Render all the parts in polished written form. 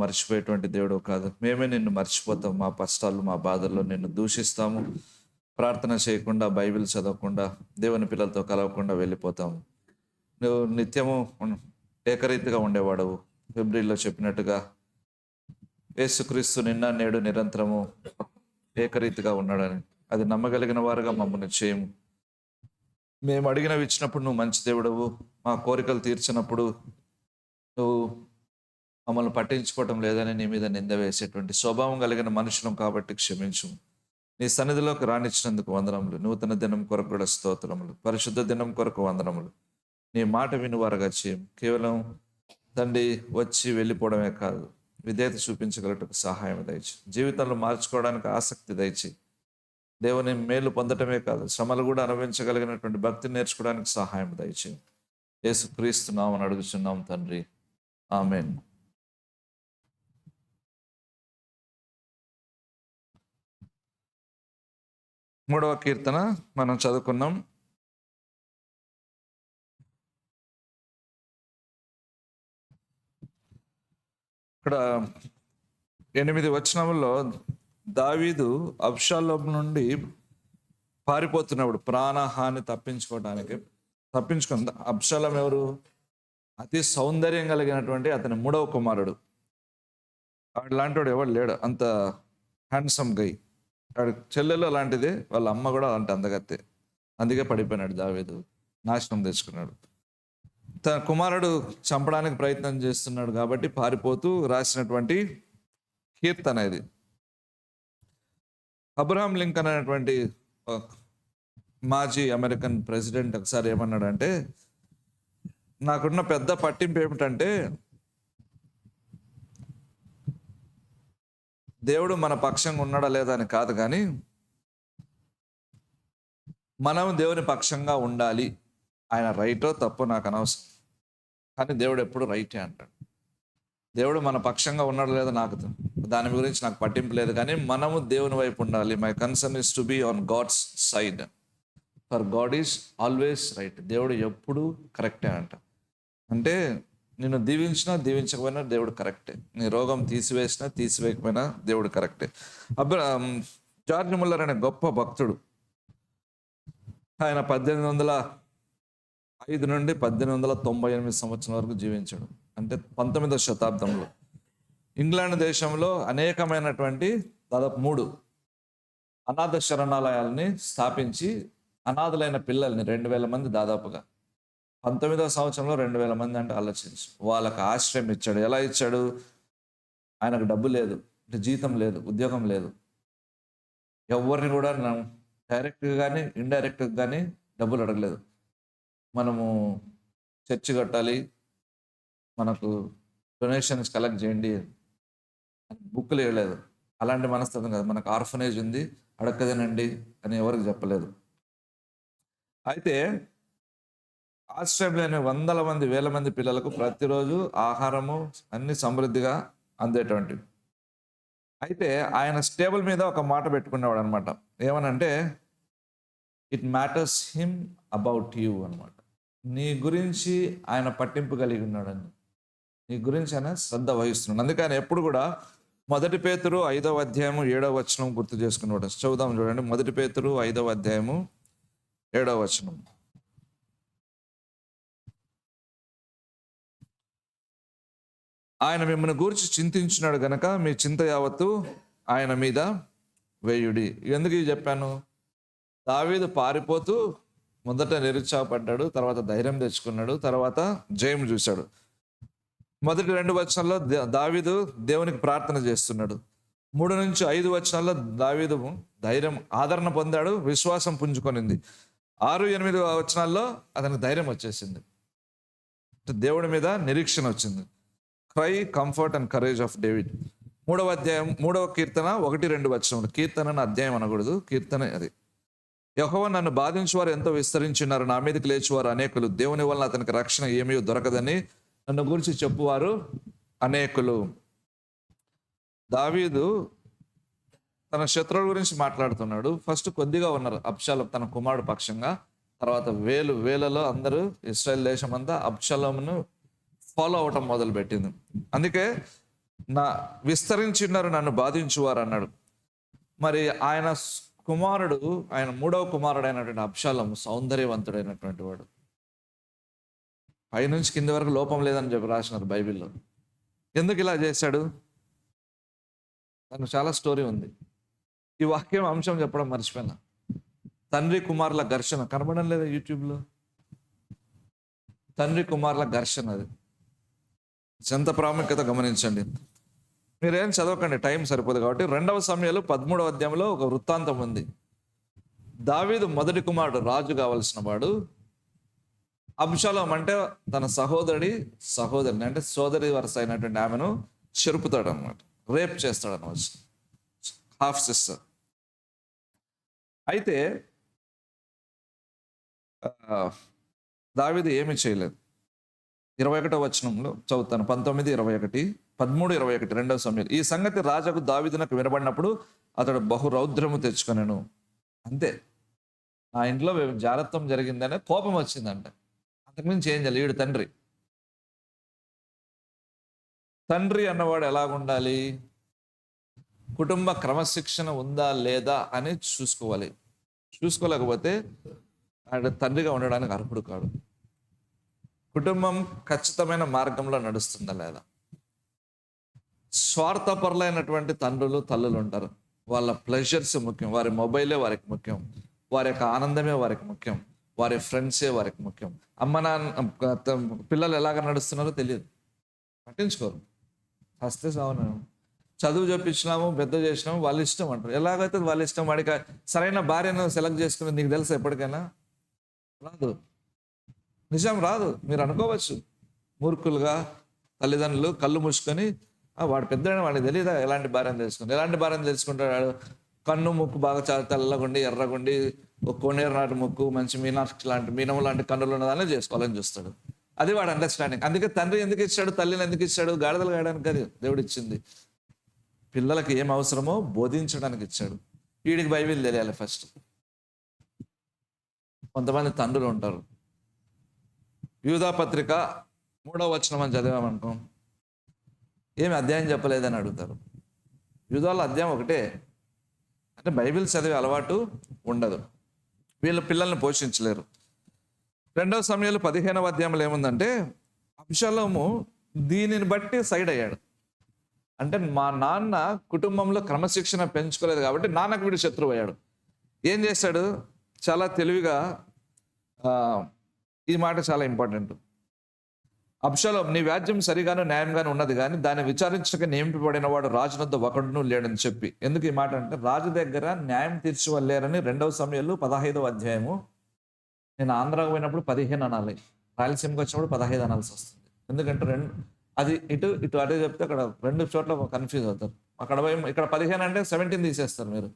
మర్చిపోయేటువంటి దేవుడు కాదు. మేమే నిన్ను మర్చిపోతాం. మా కష్టాలు, మా బాధల్లో నిన్ను దూషిస్తాము. ప్రార్థన చేయకుండా, బైబిల్ చదవకుండా, దేవుని పిల్లలతో కలవకుండా వెళ్ళిపోతాము. నువ్వు నిత్యము ఏకరీతిగా ఉండేవాడవు. ఫిబ్రిల్లో చెప్పినట్టుగా యేసుక్రీస్తు నిన్న నేడు నిరంతరము ఏకరీతిగా ఉన్నాడని. అది నమ్మగలిగిన వారుగా మమ్మల్ని చేయము. మేము అడిగినవి ఇచ్చినప్పుడు నువ్వు మంచి దేవుడవు. మా కోరికలు తీర్చినప్పుడు నువ్వు మమ్మల్ని పట్టించుకోవటం లేదని నీ మీద నింద వేసేటువంటి స్వభావం కలిగిన మనుషులం కాబట్టి క్షమించు. నీ సన్నిధిలోకి రానిచ్చినందుకు వందనములు. నూతన దినం కొరకు కూడా స్తోత్రములు. పరిశుద్ధ దినం కొరకు వందనములు. నీ మాట వినువారుగా చేయం. కేవలం తండ్రి వచ్చి వెళ్ళిపోవడమే కాదు, విధేయత చూపించగలటకు సహాయం దయచి. జీవితంలో మార్చుకోవడానికి ఆసక్తి దయచి. దేవుని మేలు పొందటమే కాదు, శ్రమలు కూడా అనుభవించగలిగినటువంటి భక్తిని నేర్చుకోవడానికి సహాయం దయచి. యేసుక్రీస్తు నామమున అడుగుచున్నాం తండ్రి, ఆమేన్. మూడవ కీర్తన మనం చదువుకున్నాం. ఇక్కడ 8 వచనముల్లో దావీదు అబ్షాలోము నుండి పారిపోతున్నప్పుడు ప్రాణహాని తప్పించుకుంది. అబ్షాలోం ఎవరు? అతి సౌందర్యం కలిగినటువంటి అతని 3వ కుమారుడు. లాంటి వాడు ఎవడు లేడు, అంత హ్యాండ్సమ్ గై. వాడి చెల్లెలు అలాంటిదే, వాళ్ళ అమ్మ కూడా అలాంటి అందగత్తే. అందుకే పడిపోయినాడు దావీదు, నాశనం తెచ్చుకున్నాడు. తన కుమారుడు చంపడానికి ప్రయత్నం చేస్తున్నాడు కాబట్టి పారిపోతూ రాసినటువంటి కీర్తన ఇది. అబ్రహాం లింకన్ అనేటువంటి మాజీ అమెరికన్ ప్రెసిడెంట్ ఒకసారి ఏమన్నాడంటే, నాకున్న పెద్ద పట్టింపు ఏమిటంటే, దేవుడు మన పక్షంగా ఉన్నాడా లేదా అని కాదు, కానీ మనం దేవుని పక్షంగా ఉండాలి. ఆయన రైటో తప్పో నాకు అనవసరం, కానీ దేవుడు ఎప్పుడు రైటే అంటాడు. దేవుడు మన పక్షంగా ఉన్నాడు లేదా నాకు దాని గురించి నాకు పట్టింపు లేదు, కానీ మనము దేవుని వైపు ఉండాలి. My concern is to be on God's side, for God is always right. దేవుడు ఎప్పుడు కరెక్టే అంట. అంటే నిన్ను దీవించినా దీవించకపోయినా దేవుడు కరెక్టే. నీ రోగం తీసివేసినా తీసివేయకపోయినా దేవుడు కరెక్టే. జార్జ్ ముల్లర్ అనే గొప్ప భక్తుడు, ఆయన 1805 నుండి 1898 సంవత్సరం వరకు జీవించాడు. అంటే 19వ శతాబ్దంలో ఇంగ్లాండ్ దేశంలో అనేకమైనటువంటి దాదాపు 3 అనాథ శరణాలయాలని స్థాపించి అనాథలైన పిల్లల్ని 2000 మంది దాదాపుగా 19వ సంవత్సరంలో 2000 మంది అంటే ఆలోచించు. వాళ్ళకి ఆశ్రయం ఇచ్చాడు. ఎలా ఇచ్చాడు? ఆయనకు డబ్బు లేదు, అంటే జీతం లేదు, ఉద్యోగం లేదు. ఎవరిని కూడా డైరెక్ట్గా కానీ ఇండైరెక్ట్గా కానీ డబ్బులు అడగలేదు. మనము చర్చి కట్టాలి, మనకు డొనేషన్స్ కలెక్ట్ చేయండి, బుక్కులు ఇవ్వలేదు. అలాంటి మనస్తత్వం కాదు. మనకు ఆర్ఫనేజ్ ఉంది, అడక్కదేనండి అని ఎవరికి చెప్పలేదు. అయితే ఆశ్రయం లేని 100 మంది 1000 మంది పిల్లలకు ప్రతిరోజు ఆహారము అన్ని సమృద్ధిగా అందేటువంటివి. అయితే ఆయన స్టేబుల్ మీద ఒక మాట పెట్టుకునేవాడు అనమాట. ఏమనంటే, it matters him about you అనమాట. నీ గురించి ఆయన పట్టింపు కలిగి ఉన్నాడని, నీ గురించి ఆయన శ్రద్ధ వహిస్తున్నాడు. అందుకే ఆయన ఎప్పుడు కూడా 1 పేతురు 5వ అధ్యాయము 7వ వచనం గుర్తు చేసుకునేవాడు. చదువుదాం చూడండి. 1 పేతురు 5వ అధ్యాయము 7వ వచనం. ఆయన మిమ్మల్ని గూర్చి చింతించినాడు గనక మీ చింత యావత్తు ఆయన మీద వేయుడి. ఎందుకు ఇది చెప్పాను? దావీదు పారిపోతూ మొదట నిరుత్సాహపడ్డాడు, తర్వాత ధైర్యం తెచ్చుకున్నాడు, తర్వాత జయం చూశాడు. మొదటి 2 వచనాల్లో దావీదు దేవునికి ప్రార్థన చేస్తున్నాడు. 3 నుంచి 5 వచనాల్లో దావీదు ధైర్యం, ఆదరణ పొందాడు, విశ్వాసం పుంజుకొనింది. 6, 8 వచనాల్లో అతనికి ధైర్యం వచ్చేసింది, దేవుడి మీద నిరీక్షణ వచ్చింది. Cry, comfort and courage of David. 3వ అధ్యాయం 3వ కీర్తన 1, 2 వచనములు. కీర్తనను అధ్యాయం అనకూడదు, కీర్తన అది. యెహోవా నన్ను బాధించువారు ఎంతో విస్తరించున్నారు, నా మీదకి లేచువారు అనేకులు. దేవుని వలన అతనికి రక్షణ ఏమీ దొరకదని నన్ను గురించి చెప్పువారు అనేకులు. దావీదు తన శత్రువుల గురించి మాట్లాడుతున్నాడు. ఫస్ట్ కొద్దిగా ఉన్నారు అబ్షాలోము తన కుమారుడు పక్షంగా, తర్వాత వేలలో అందరూ ఇశ్రాయేల్ దేశం అంతా అబ్షాలోమును ఫాలో అవటం మొదలుపెట్టింది. అందుకే నా విస్తరించినారు నన్ను బాధించువారు అన్నాడు. మరి ఆయన కుమారుడు, ఆయన మూడవ కుమారుడు అయినటువంటి అబ్షాలోము సౌందర్యవంతుడైనటువంటి వాడు. పైనుంచి కింది వరకు లోపం లేదని చెప్పి రాసినారు బైబిల్లో. ఎందుకు ఇలా చేశాడు? దానికి చాలా స్టోరీ ఉంది. ఈ వాక్యం అంశం చెప్పడం మర్చిపోయినా. తండ్రి కుమారుల ఘర్షణ కనబడం లేదా యూట్యూబ్లో? తండ్రి కుమారుల ఘర్షణ, అది ఎంత ప్రాముఖ్యత గమనించండి. మీరేం చదవకండి, టైం సరిపోదు కాబట్టి. 2 సమయాలు 13వ అధ్యాయంలో ఒక వృత్తాంతం ఉంది. దావీదు మొదటి కుమారుడు, రాజు కావలసిన వాడు. అబ్షాలోము అంటే తన సహోదరిని అంటే సోదరి వరుస అయినటువంటి ఆమెను చెరుపుతాడు అనమాట, రేప్ చేస్తాడు అనమాట, హాఫ్ సిస్టర్. అయితే దావీదు ఏమీ చేయలేదు. 21వ వచనంలో చదువుతాను, 19, 21, 13, 21, 2 సమయాలు. ఈ సంగతి రాజుకు దావీదునకు వినబడినప్పుడు అతడు బహు రౌద్రము తెచ్చుకొనెను. అంతే, నా ఇంట్లో జారత్వం జరిగిందనే కోపం వచ్చిందంట. అంతకుమించి ఏం చేయాలి? వీడు తండ్రి అన్నవాడు ఎలాగుండాలి? కుటుంబ క్రమశిక్షణ ఉందా లేదా అని చూసుకోవాలి. చూసుకోలేకపోతే ఆయన తండ్రిగా ఉండడానికి అర్హుడు కాడు. కుటుంబం ఖచ్చితమైన మార్గంలో నడుస్తుందా లేదా? స్వార్థపరులైనటువంటి తండ్రులు తల్లులు ఉంటారు. వాళ్ళ ప్లెజర్స్ ముఖ్యం, వారి మొబైలే వారికి ముఖ్యం, వారి యొక్క ఆనందమే వారికి ముఖ్యం, వారి ఫ్రెండ్సే వారికి ముఖ్యం. అమ్మ నాన్న పిల్లలు ఎలాగ నడుస్తున్నారో తెలియదు, పట్టించుకోరు. వస్తే సావను, చదువు చెప్పించినాము, పెద్ద చేసినాము, వాళ్ళ ఇష్టం అంటారు. ఎలాగైతే వాళ్ళ ఇష్టం. వాడికి సరైన భార్యను సెలెక్ట్ చేసుకుని నీకు తెలుసా ఎప్పటికైనా? రాదు, నిజం రాదు. మీరు అనుకోవచ్చు మూర్ఖులుగా తల్లిదండ్రులు కళ్ళు మూసుకొని వాడు పెద్ద వాడికి తెలియదా ఎలాంటి భార్యను తెలుసుకుని. ఎలాంటి భార్యను తెలుసుకుంటాడు? కన్ను ముక్కు బాగా చాలా తెల్లగుండి ఎర్రగుండి ఒక కోనేరు నాటి ముక్కు, మంచి మీనాక్షి లాంటి మీనము లాంటి కన్నులు ఉన్నదాన్ని చేసుకోవాలని చూస్తాడు. అది వాడు అండర్స్టాండింగ్. అందుకే తండ్రి ఎందుకు ఇచ్చాడు, తల్లిని ఎందుకు ఇచ్చాడు? గాడిదలు గాయడానికి అది దేవుడు ఇచ్చింది. పిల్లలకి ఏం అవసరమో బోధించడానికి ఇచ్చాడు. వీడికి బైబిల్ తెలియాలి ఫస్ట్. కొంతమంది తండ్రులు ఉంటారు, యూదా పత్రిక 3వ వచనం అని చదివామనుకో, ఏమి అధ్యాయం చెప్పలేదని అడుగుతారు. యూదాలో అధ్యాయం ఒకటే అంటే బైబిల్ చదివే అలవాటు ఉండదు. వీళ్ళ పిల్లల్ని పోషించలేరు. 2 సమయాలు 15వ అధ్యాయంలో ఏముందంటే, అబ్షాలోము దీనిని బట్టి సైడ్ అయ్యాడు. అంటే మా నాన్న కుటుంబంలో క్రమశిక్షణ పెంచుకోలేదు కాబట్టి నాన్నకు వీడు శత్రువు అయ్యాడు. ఏం చేశాడు? చాలా తెలివిగా, ఈ మాట చాలా ఇంపార్టెంట్. అబ్షాలోము, నీ వ్యాజ్యం సరిగాను న్యాయంగాను ఉన్నది కానీ దాన్ని విచారించక నియమింపబడిన వాడు రాజునొద్ద ఒకడును లేడని చెప్పి. ఎందుకు ఈ మాట అంటే, రాజు దగ్గర న్యాయం తీర్చువలేరని 2 సమయాలు 15వ అధ్యాయము. నేను ఆంధ్రాకు పోయినప్పుడు 15 అనాలి, రాయలసీమకి వచ్చినప్పుడు 15 అనాల్సి వస్తుంది. ఎందుకంటే అది ఇటు అదే చెప్తే అక్కడ 2 చోట్ల కన్ఫ్యూజ్ అవుతారు. అక్కడ ఇక్కడ 15 అంటే 17 తీసేస్తారు మీరు,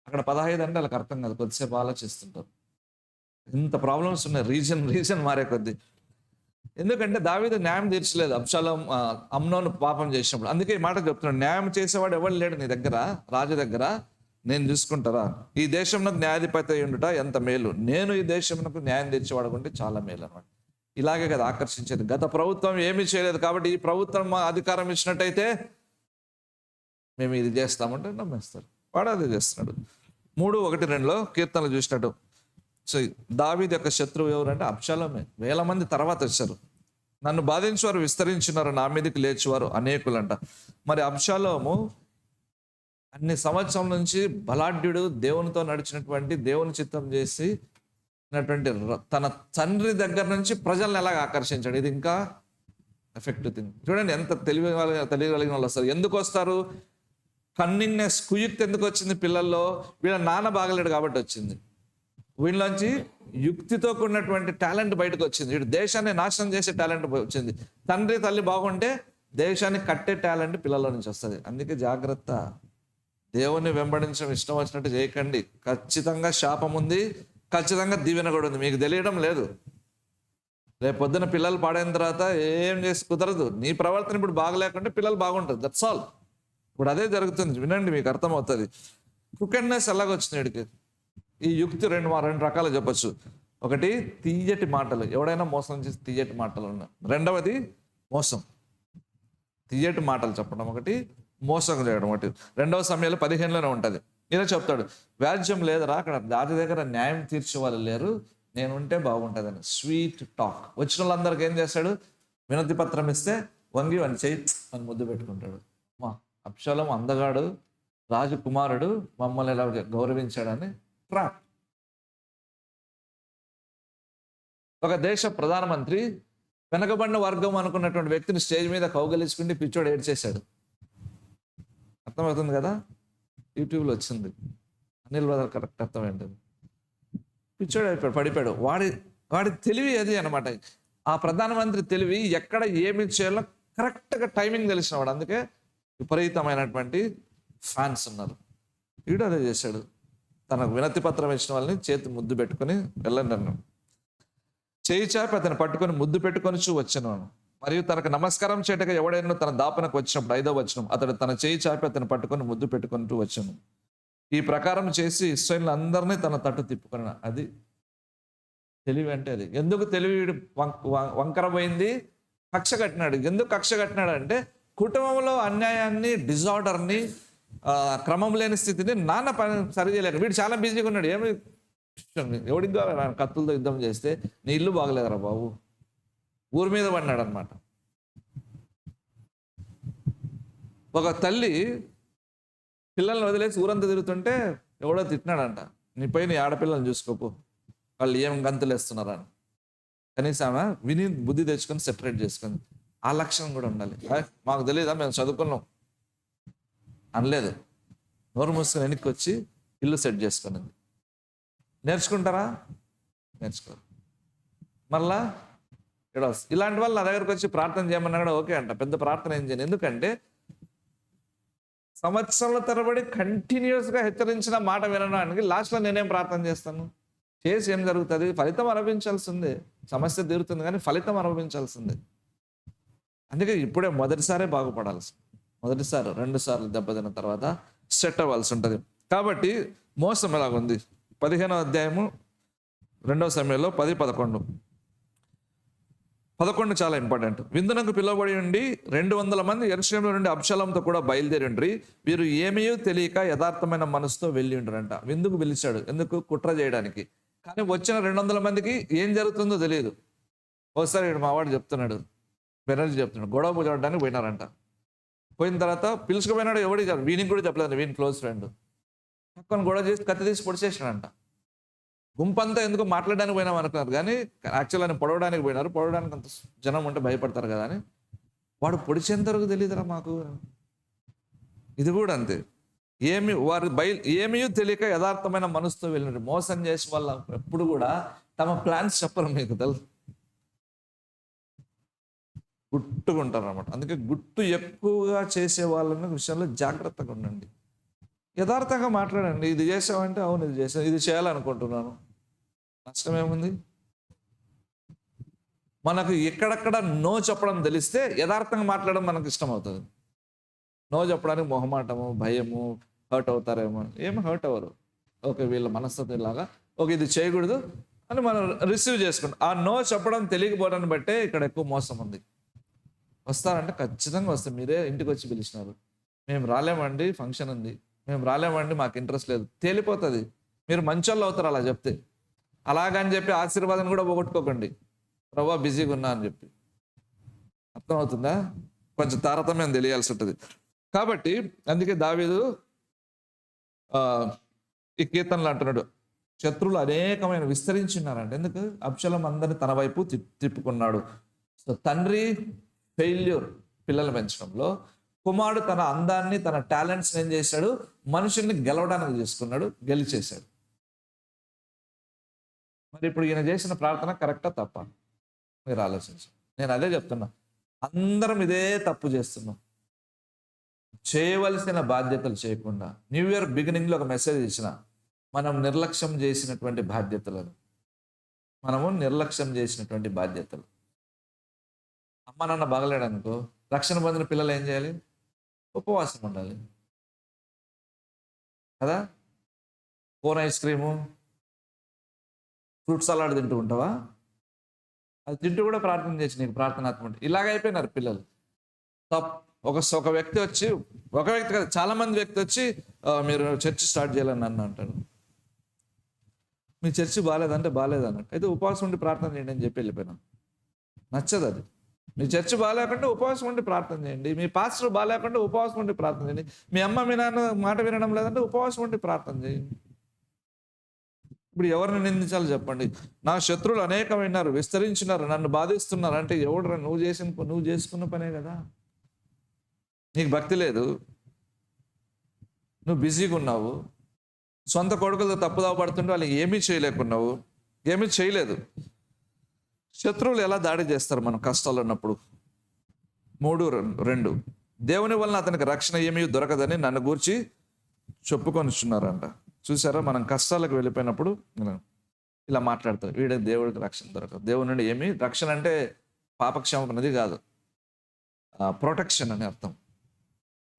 అక్కడ 15 అంటే వాళ్ళకి అర్థం కాదు, కొద్దిసేపు ఆలోచిస్తుంటారు. ఇంత ప్రాబ్లమ్స్ ఉన్నాయి రీజన్ మారే కొద్దీ. ఎందుకంటే దావీదు న్యాయం తీర్చలేదు అబ్షాలోము అమ్నోను పాపం చేసినప్పుడు. అందుకే ఈ మాట చెప్తున్నాడు, న్యాయం చేసేవాడు ఎవరు లేడు నీ దగ్గర, రాజు దగ్గర, నేను చూసుకుంటారా? ఈ దేశంలో న్యాయాధిపతి అయి ఉండుట ఎంత మేలు, నేను ఈ దేశంలో న్యాయం తెచ్చేవాడు ఉంటే చాలా మేలు అనమాట. ఇలాగే కదా ఆకర్షించేది. గత ప్రభుత్వం ఏమీ చేయలేదు కాబట్టి ఈ ప్రభుత్వం అధికారం ఇచ్చినట్టయితే మేము ఇది చేస్తామంటే నమ్మేస్తారు. వాడు అదే చేస్తున్నాడు. 3:1-2 కీర్తనలు చూసినట్టు. సో దావీదు యొక్క శత్రువు ఎవరంటే అబ్షాలోమే. 1000 మంది తర్వాత వచ్చారు. నన్ను బాధించేవారు విస్తరించినారు, నా మీదకి లేచేవారు అనేకులంట. మరి అబ్షాలోము అన్ని సంవత్సరం నుంచి బలాఢ్యుడు, దేవునితో నడిచినటువంటి, దేవుని చిత్తం చేసి తన తండ్రి దగ్గర నుంచి ప్రజల్ని ఎలాగ ఆకర్షించాడు. ఇది ఇంకా ఎఫెక్టివ్ థింగ్. చూడండి ఎంత తెలియగలిగిన వాళ్ళు వస్తారు. ఎందుకు వస్తారు? కన్నింగ్నెస్, కుయుక్తి ఎందుకు వచ్చింది పిల్లల్లో? వీళ్ళ నాన్న బాగలేడు కాబట్టి వచ్చింది. వీళ్ళలోంచి యుక్తితో కూడినటువంటి టాలెంట్ బయటకు వచ్చింది. వీడు దేశాన్ని నాశనం చేసే టాలెంట్ వచ్చింది. తండ్రి తల్లి బాగుంటే దేశాన్ని కట్టే టాలెంట్ పిల్లల నుంచి వస్తుంది. అందుకే జాగ్రత్త, దేవుని వెంబడించడం ఇష్టం వచ్చినట్టు చేయకండి. ఖచ్చితంగా శాపం ఉంది, ఖచ్చితంగా దీవెన కూడా ఉంది. మీకు తెలియడం లేదు. రేపు పొద్దున పిల్లలు పాడైన తర్వాత ఏం చేసి కుదరదు. నీ ప్రవర్తన ఇప్పుడు బాగలేకుంటే పిల్లలు బాగుంటుంది. That's all. ఇప్పుడు అదే జరుగుతుంది. వినండి, మీకు అర్థమవుతుంది. క్రికెట్నెస్ ఎలాగొచ్చింది వీడికి? ఈ యుక్తి రెండు రకాలు చెప్పచ్చు. ఒకటి, తీయటి మాటలు. ఎవడైనా మోసం చేసి తీయటి మాటలు ఉన్నాయి. రెండవది మోసం. తియ్యటి మాటలు చెప్పడం ఒకటి, మోసం చేయడం ఒకటి. 2వ సమయాలు 15లోనే ఉంటుంది. ఇలా చెప్తాడు, వ్యాజ్యం లేదరా, అక్కడ రాజు దగ్గర న్యాయం తీర్చే వాళ్ళు లేరు, నేను ఉంటే బాగుంటుందని. Sweet talk. వచ్చిన వాళ్ళందరికీ ఏం చేస్తాడు, వినతి పత్రం ఇస్తే వంగి అని చేయి అని ముద్దు పెట్టుకుంటాడు. మా అబ్షాలోం అందగాడు, రాజకుమారుడు, మమ్మల్ని ఎలా గౌరవించాడని ట్రాప్. ఒక దేశ ప్రధానమంత్రి వెనకబడిన వర్గం అనుకున్నటువంటి వ్యక్తిని స్టేజ్ మీద కౌగలించుకుంటే పిచ్చోడు ఏడ్చేశాడు. అర్థమవుతుంది కదా, యూట్యూబ్లో వచ్చింది. అనిల్ బ్రదర్ కరెక్ట్ అర్థమైంటుంది. పిచ్చోడు అయిపోయాడు, పడిపోయాడు. వాడి తెలివి అది అనమాట. ఆ ప్రధానమంత్రి తెలివి ఎక్కడ ఏమి చేయాలో కరెక్ట్గా టైమింగ్ తెలిసినవాడు. అందుకే విపరీతమైనటువంటి ఫ్యాన్స్ ఉన్నారు. వీడు అదే చేశాడు. తనకు వినతి పత్రం ఇచ్చిన వాళ్ళని చేతి ముద్దు పెట్టుకొని వెళ్ళండి అన్నాడు. చేయి చాపి అతను పట్టుకొని ముద్దు పెట్టుకొని వచ్చాను. మరియు తనకు నమస్కారం చేయటగా ఎవడైనా తన దాపనకు వచ్చినప్పుడు 5వ వచనం, అతడు తన చేయి చాపి అతను పట్టుకొని ముద్దు పెట్టుకుంటూ వచ్చాను. ఈ ప్రకారం చేసి ఇశ్రాయేలు అందరినీ తన తట్టు తిప్పుకున్నాడు. అది తెలివి అంటే అది. ఎందుకు తెలివి వంకర పోయింది? కక్ష కట్టినాడు. ఎందుకు కక్ష కట్టినాడు అంటే కుటుంబంలో అన్యాయాన్ని, డిజార్డర్ని, క్రమం లేని స్థితిని నాన్న పని సరి చేయలేక వీడు చాలా బిజీగా ఉన్నాడు. ఏమి ఎవడికి కావాలి, కత్తులతో యుద్ధం చేస్తే నీ ఇల్లు బాగలేదురా బాబు, ఊరి మీద పడినాడు అనమాట. ఒక తల్లి పిల్లల్ని వదిలేసి ఊరంతా తిరుగుతుంటే ఎవడో తిట్టినాడంట, నీ పై నీ ఆడపిల్లల్ని చూసుకోపు, వాళ్ళు ఏం గంతులు వేస్తున్నారని. కనీసం ఆమె విని బుద్ధి తెచ్చుకొని సెపరేట్ చేసుకుంది. ఆ లక్షణం కూడా ఉండాలి. మాకు తెలియదా, మేము చదువుకున్నాం అనలేదు. నోరు మూసుకొని వెనక్కి వచ్చి ఇల్లు సెట్ చేసుకున్నది. నేర్చుకుంటారా? నేర్చుకోరు. మళ్ళా ఇక్కడ ఇలాంటి వాళ్ళు నా దగ్గరకు వచ్చి ప్రార్థన చేయమన్నా కూడా ఓకే అంట. పెద్ద ప్రార్థన ఏం చేయను. ఎందుకంటే సంవత్సరాల తరబడి కంటిన్యూస్గా హెచ్చరించిన మాట వినడానికి లాస్ట్లో నేనేం ప్రార్థన చేస్తాను? చేసి ఏం జరుగుతుంది? ఫలితం అనుభవించాల్సిందే. సమస్య తీరుతుంది కానీ ఫలితం అనుభవించాల్సిందే. అందుకే ఇప్పుడే మొదటిసారే బాగుపడాల్సి, మొదటిసారి 2 సార్లు దెబ్బతిన్న తర్వాత సెట్ అవ్వాల్సి ఉంటుంది. కాబట్టి మోసం ఎలాగుంది? 15వ అధ్యాయము 2వ సమయంలో 10-11. 11 చాలా ఇంపార్టెంట్. విందునకు పిలువబడి ఉండి 200 మంది యెరూషలేములో నుండి అబ్షాలోముతో కూడా బయలుదేరి ఉండ్రి. వీరు ఏమీ తెలియక యథార్థమైన మనసుతో వెళ్ళి ఉండరంట. విందుకు పిలిచాడు, ఎందుకు? కుట్ర చేయడానికి. కానీ వచ్చిన 200 మందికి ఏం జరుగుతుందో తెలియదు. ఒకసారి మావాడు చెప్తున్నాడు, బెనర్జీ చెప్తున్నాడు, గొడవ చూడడానికి పోయినారంట. పోయిన తర్వాత పిలుచుకుపోయినాడు, ఎవడి వీనికి కూడా చెప్పలేదు, వీని క్లోజ్ ఫ్రెండ్. పక్కన గొడవ చేసి కత్తి తీసి పొడిచేసినాడంట. గుంపంతా ఎందుకు మాట్లాడడానికి పోయినాం అనుకున్నారు, కానీ యాక్చువల్ ఆయన పొడవడానికి పోయినారు. పొడవడానికి అంత జనం ఉంటే భయపడతారు కదా అని. వాడు పొడిచేంత వరకు తెలియదురా మాకు. ఇది కూడా అంతే. ఏమీ తెలియక యథార్థమైన మనసుతో వెళ్ళినారు. మోసం చేసే వాళ్ళ ఎప్పుడు కూడా తమ ప్లాన్స్ చెప్పరు, మీకు తెలుసు, గుట్టుకుంటారు అన్నమాట. అందుకే గుట్టు ఎక్కువగా చేసే వాళ్ళని విషయంలో జాగ్రత్తగా ఉండండి. యథార్థంగా మాట్లాడండి. ఇది చేసావంటే అవును ఇది చేసాను, ఇది చేయాలనుకుంటున్నాను, నష్టం ఏముంది? మనకు ఎక్కడెక్కడ నో చెప్పడం తెలిస్తే యథార్థంగా మాట్లాడడం మనకు ఇష్టం అవుతుంది. నో చెప్పడానికి మొహమాటము, భయము, హర్ట్ అవుతారేమో. ఏం హర్ట్ అవ్వరు. ఓకే వీళ్ళ మనస్తత్వం ఇలాగా, ఓకే ఇది చేయకూడదు అని మనం రిసీవ్ చేసుకుంటాం. ఆ నో చెప్పడం తెలియకపోవడాన్ని బట్టే ఇక్కడ ఎక్కువ మోసం ఉంది. వస్తారంటే ఖచ్చితంగా వస్తాం. మీరే ఇంటికి వచ్చి పిలిచినారు, మేము రాలేమండి, ఫంక్షన్ ఉంది, మేము రాలేమండి, మాకు ఇంట్రెస్ట్ లేదు, తేలిపోతుంది. మీరు మంచోళ్ళు అవుతారు అలా చెప్తే. అలాగని చెప్పి ఆశీర్వాదం కూడా పోగొట్టుకోకండి, ప్రభా బిజీగా ఉన్నా అని చెప్పి. అర్థమవుతుందా? కొంచెం తారతమ్యం తెలియాల్సి ఉంటుంది. కాబట్టి అందుకే దావీదు ఈ కీర్తనలు అంటున్నాడు, శత్రువులు అనేకమైన విస్తరించున్నారంట. ఎందుకు? అబ్షాలోము అందరిని తన వైపు తిప్పుకున్నాడు. సో తండ్రి ఫెయిల్యూర్ పిల్లలు పెంచడంలో, కుమారుడు తన అందాన్ని, తన టాలెంట్స్ని ఏం చేశాడు? మనుషుల్ని గెలవడానికి చేసుకున్నాడు, గెలిచేశాడు. మరి ఇప్పుడు ఈయన చేసిన ప్రార్థన కరెక్టా తప్ప? మీరు ఆలోచించండి. నేను అదే చెప్తున్నా, అందరం ఇదే తప్పు చేస్తున్నాం. చేయవలసిన బాధ్యతలు చేయకుండా, న్యూ ఇయర్ బిగినింగ్లో ఒక మెసేజ్ ఇచ్చిన, మనము నిర్లక్ష్యం చేసినటువంటి బాధ్యతలు. అమ్మ నాన్న బాగలేడు అనుకో, రక్షణ పొందిన పిల్లలు ఏం చేయాలి? ఉపవాసం ఉండాలి కదా. Cone ice cream, fruit salad తింటూ ఉంటావా? అది తింటూ కూడా ప్రార్థన చేసి నీకు ప్రార్థనాత్మ. ఇలాగైపోయినారు పిల్లలు. ఒక వ్యక్తి వచ్చి, ఒక వ్యక్తి కాదు చాలా మంది వ్యక్తి వచ్చి మీరు చర్చ్ స్టార్ట్ చేయాలని నన్ను అంటాడు. మీ చర్చి బాగాలేదంటే బాగాలేదు అన్నట్టు, అయితే ఉపవాసం ఉండి ప్రార్థన చేయండి అని చెప్పి వెళ్ళిపోయినాం. నచ్చదు అది. మీ చర్చి బాగాలేకుండా ఉపవాసం ఉండి ప్రార్థన చేయండి, మీ పాస్టర్ బాగాలేకుండా ఉపవాసం ఉండి ప్రార్థన చేయండి, మీ అమ్మ మీ నాన్న మాట వినడం లేదంటే ఉపవాసం ఉండి ప్రార్థన చేయండి. ఇప్పుడు ఎవరిని నిందించాలో చెప్పండి? నా శత్రువులు అనేకమైనారు, విస్తరించినారు, నన్ను బాధిస్తున్నారు అంటే ఎవడు? నువ్వు చేసుకున్న పనే కదా. నీకు భక్తి లేదు, నువ్వు బిజీగా ఉన్నావు, సొంత కొడుకులతో తప్పుదావ పడుతుంటే వాళ్ళకి ఏమీ చేయలేకున్నావు, ఏమీ చేయలేదు. శత్రువులు ఎలా దాడి చేస్తారు మనం కష్టాలు ఉన్నప్పుడు? 3:2 దేవుని వలన అతనికి రక్షణ ఏమీ దొరకదని నన్ను గూర్చి చెప్పుకొనిచున్నారంట. చూసారా, మనం కష్టాలకు వెళ్ళిపోయినప్పుడు ఇలా మాట్లాడతారు, వీడే దేవుడికి రక్షణ దొరకదు. దేవుని నుండి ఏమి రక్షణ అంటే పాపక్షమాపణది కాదు, ప్రొటెక్షన్ అని అర్థం.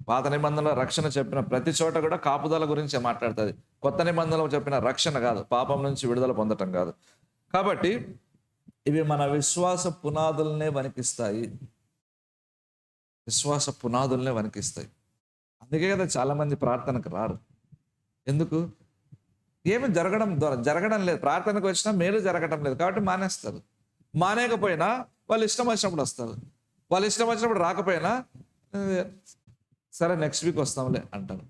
పాత నిబంధనలో రక్షణ చెప్పిన ప్రతి చోట కూడా కాపుదల గురించి మాట్లాడుతుంది. కొత్త నిబంధనలో చెప్పిన రక్షణ కాదు, పాపం నుంచి విడుదల పొందటం కాదు. కాబట్టి ఇవి మన విశ్వాస పునాదులనే వణికిస్తాయి, విశ్వాస పునాదులనే వణికిస్తాయి. అందుకే కదా చాలామంది ప్రార్థనకు రారు. ఎందుకు? ఏమి జరగడం లేదు, ప్రార్థనకు వచ్చినా మేలు జరగడం లేదు కాబట్టి మానేస్తారు. మానేకపోయినా వాళ్ళు ఇష్టం వచ్చినప్పుడు వస్తారు, వాళ్ళు ఇష్టం వచ్చినప్పుడు రాకపోయినా సరే నెక్స్ట్ వీక్ వస్తాంలే అంటారు.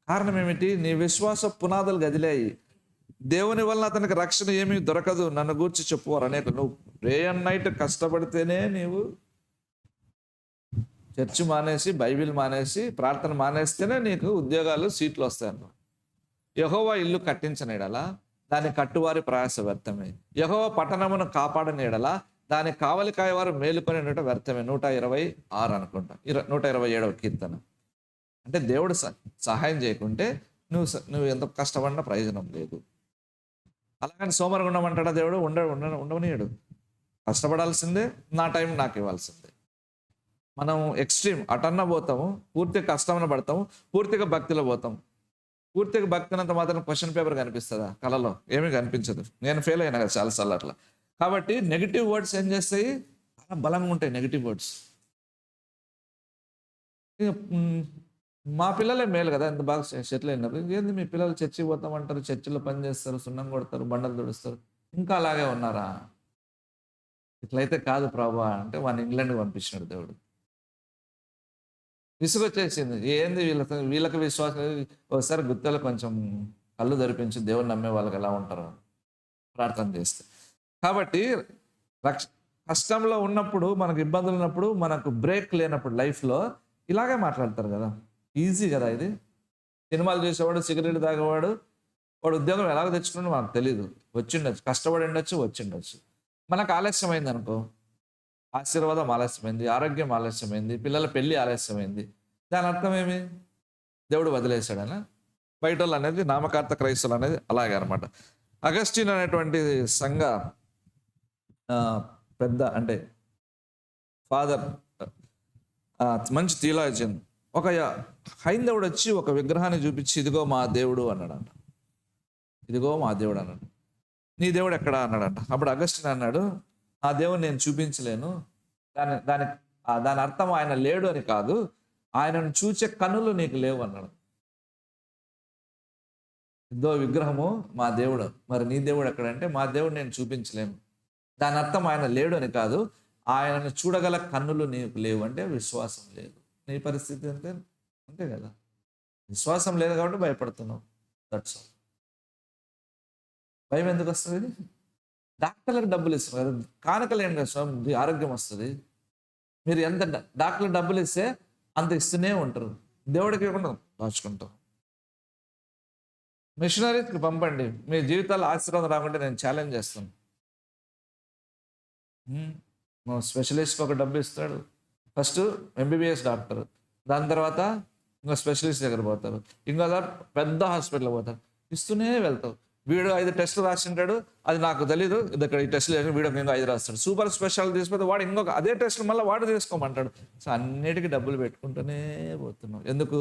కారణం ఏమిటి? నీ విశ్వాస పునాదులు గదిలేయి. దేవుని వల్ల అతనికి రక్షణ ఏమీ దొరకదు నన్ను గూర్చి చెప్పువారు అనేక. నువ్వు డే అండ్ నైట్ కష్టపడితేనే నీవు చర్చి మానేసి, బైబిల్ మానేసి, ప్రార్థన మానేస్తేనే నీకు ఉద్యోగాలు, సీట్లు వస్తాయన్న. యెహోవా ఇల్లు కట్టించని ఎడల దాని కట్టువారి ప్రయాస వ్యర్థమే, యెహోవా పట్టణమును కాపాడని ఎడల దాని కావలికాయ వారు మేలుకొని వ్యర్థమే. 126 అనుకుంటా, 127వ కీర్తన. అంటే దేవుడు సహాయం చేయకుంటే నువ్వు ఎంత కష్టపడినా ప్రయోజనం లేదు. అలాగని సోమరిగా ఉండమంటాడా దేవుడు? ఉండవనీయడు. కష్టపడాల్సిందే, నా టైం నాకు ఇవ్వాల్సిందే. మనం ఎక్స్ట్రీమ్ అటన్న పోతాము, పూర్తిగా కష్టమైన పడతాము, పూర్తిగా భక్తిలో పోతాము. పూర్తిగా భక్తినంత మాత్రం క్వశ్చన్ పేపర్ కనిపిస్తుందా? కళలో ఏమీ కనిపించదు. నేను ఫెయిల్ అయినా కదా చాలాసార్లు అట్లా. కాబట్టి నెగిటివ్ వర్డ్స్ ఏం చేస్తాయి? చాలా బలంగా ఉంటాయి నెగిటివ్ వర్డ్స్. మా పిల్లలే మేలు కదా, ఎంత బాగా సెటిల్ అయినారు. ఏంది మీ పిల్లలు చర్చికి పోతామంటారు, చర్చిలో పని చేస్తారు, సున్నం కొడతారు, బండలు తుడుస్తారు, ఇంకా అలాగే ఉన్నారా? ఇట్లయితే కాదు ప్రభువా అంటే వాడిని ఇంగ్లాండ్కి పంపించినాడు దేవుడు. విసుగొచ్చేసింది. ఏంది వీళ్ళకి విశ్వాసం. ఒకసారి గుత్తలు కొంచెం కళ్ళు ధరిపించి దేవుని నమ్మే వాళ్ళకి ఎలా ఉంటారో ప్రార్థన చేస్తే. కాబట్టి కష్టంలో ఉన్నప్పుడు, మనకు ఇబ్బందులు ఉన్నప్పుడు, మనకు బ్రేక్ లేనప్పుడు లైఫ్లో ఇలాగే మాట్లాడతారు కదా. ఈజీ కదా ఇది. సినిమాలు చూసేవాడు, సిగరెట్ తాగేవాడు, వాడు ఉద్యోగం ఎలాగ తెచ్చుకున్నాడో మనకు తెలియదు. వచ్చిండొచ్చు, కష్టపడి ఉండొచ్చు, వచ్చిండొచ్చు. మనకు ఆలస్యమైంది అనుకో, ఆశీర్వాదం ఆలస్యమైంది, ఆరోగ్యం ఆలస్యమైంది, పిల్లల పెళ్లి ఆలస్యమైంది. దాని అర్థం ఏమి? దేవుడు వదిలేశాడనా? బయట వాళ్ళు అనేది, నామకార్థ క్రైస్తవులు అనేది అలాగే అనమాట. అగస్టిన్ అనేటువంటి సంఘ పెద్ద, అంటే ఫాదర్, మంచి థియాలజియన్, ఒక హైందవుడు వచ్చి ఒక విగ్రహాన్ని చూపించి ఇదిగో మా దేవుడు అన్నాడంట. ఇదిగో మా దేవుడు అన్నాడు. నీ దేవుడు ఎక్కడా అన్నాడంట. అప్పుడు అగస్టిన్ అన్నాడు, ఆ దేవుడు నేను చూపించలేను, దాని అర్థం ఆయన లేడు అని కాదు, ఆయనను చూచే కన్నులు నీకు లేవు అన్నాడు. ఇదో విగ్రహము మా దేవుడు, మరి నీ దేవుడు ఎక్కడంటే, మా దేవుడు నేను చూపించలేను, దాని అర్థం ఆయన లేడు అని కాదు, ఆయనను చూడగల కన్నులు నీకు లేవు అంటే విశ్వాసం లేదు. నీ పరిస్థితి అంతే కదా. విశ్వాసం లేదు కాబట్టి భయపడుతున్నావు. That's all. భయం ఎందుకు వస్తుంది? డాక్టర్లకు డబ్బులు ఇస్తారు కదా, కానుకలు ఏం కదా, ఆరోగ్యం వస్తుంది. మీరు ఎంత డాక్టర్లకు డబ్బులు ఇస్తే అంత ఇస్తూనే ఉంటారు, దేవుడికి ఇవ్వకుండా దాచుకుంటారు. మిషనరీస్కి పంపండి, మీ జీవితాల్లో ఆశీర్వాదం రాకుంటే నేను ఛాలెంజ్ చేస్తాను. స్పెషలిస్ట్కి ఒక డబ్బు ఇస్తాడు, ఫస్ట్ ఎంబీబీఎస్ డాక్టర్, దాని తర్వాత ఇంకో స్పెషలిస్ట్ దగ్గర పోతారు, ఇంకో పెద్ద హాస్పిటల్ పోతారు, ఇస్తూనే వెళ్తావు. వీడు 5 టెస్టులు రాసింటాడు, అది నాకు తెలీదు, ఇది ఇక్కడ ఈ టెస్టులు చేసి వీడికి ఇంకో 5 రాస్తాడు. సూపర్ స్పెషల్ తీసుకుంటే వాడు ఇంకొక అదే టెస్టులు మళ్ళీ వాడు తీసుకోమంటాడు. సో అన్నిటికీ డబ్బులు పెట్టుకుంటూనే పోతున్నావు. ఎందుకు?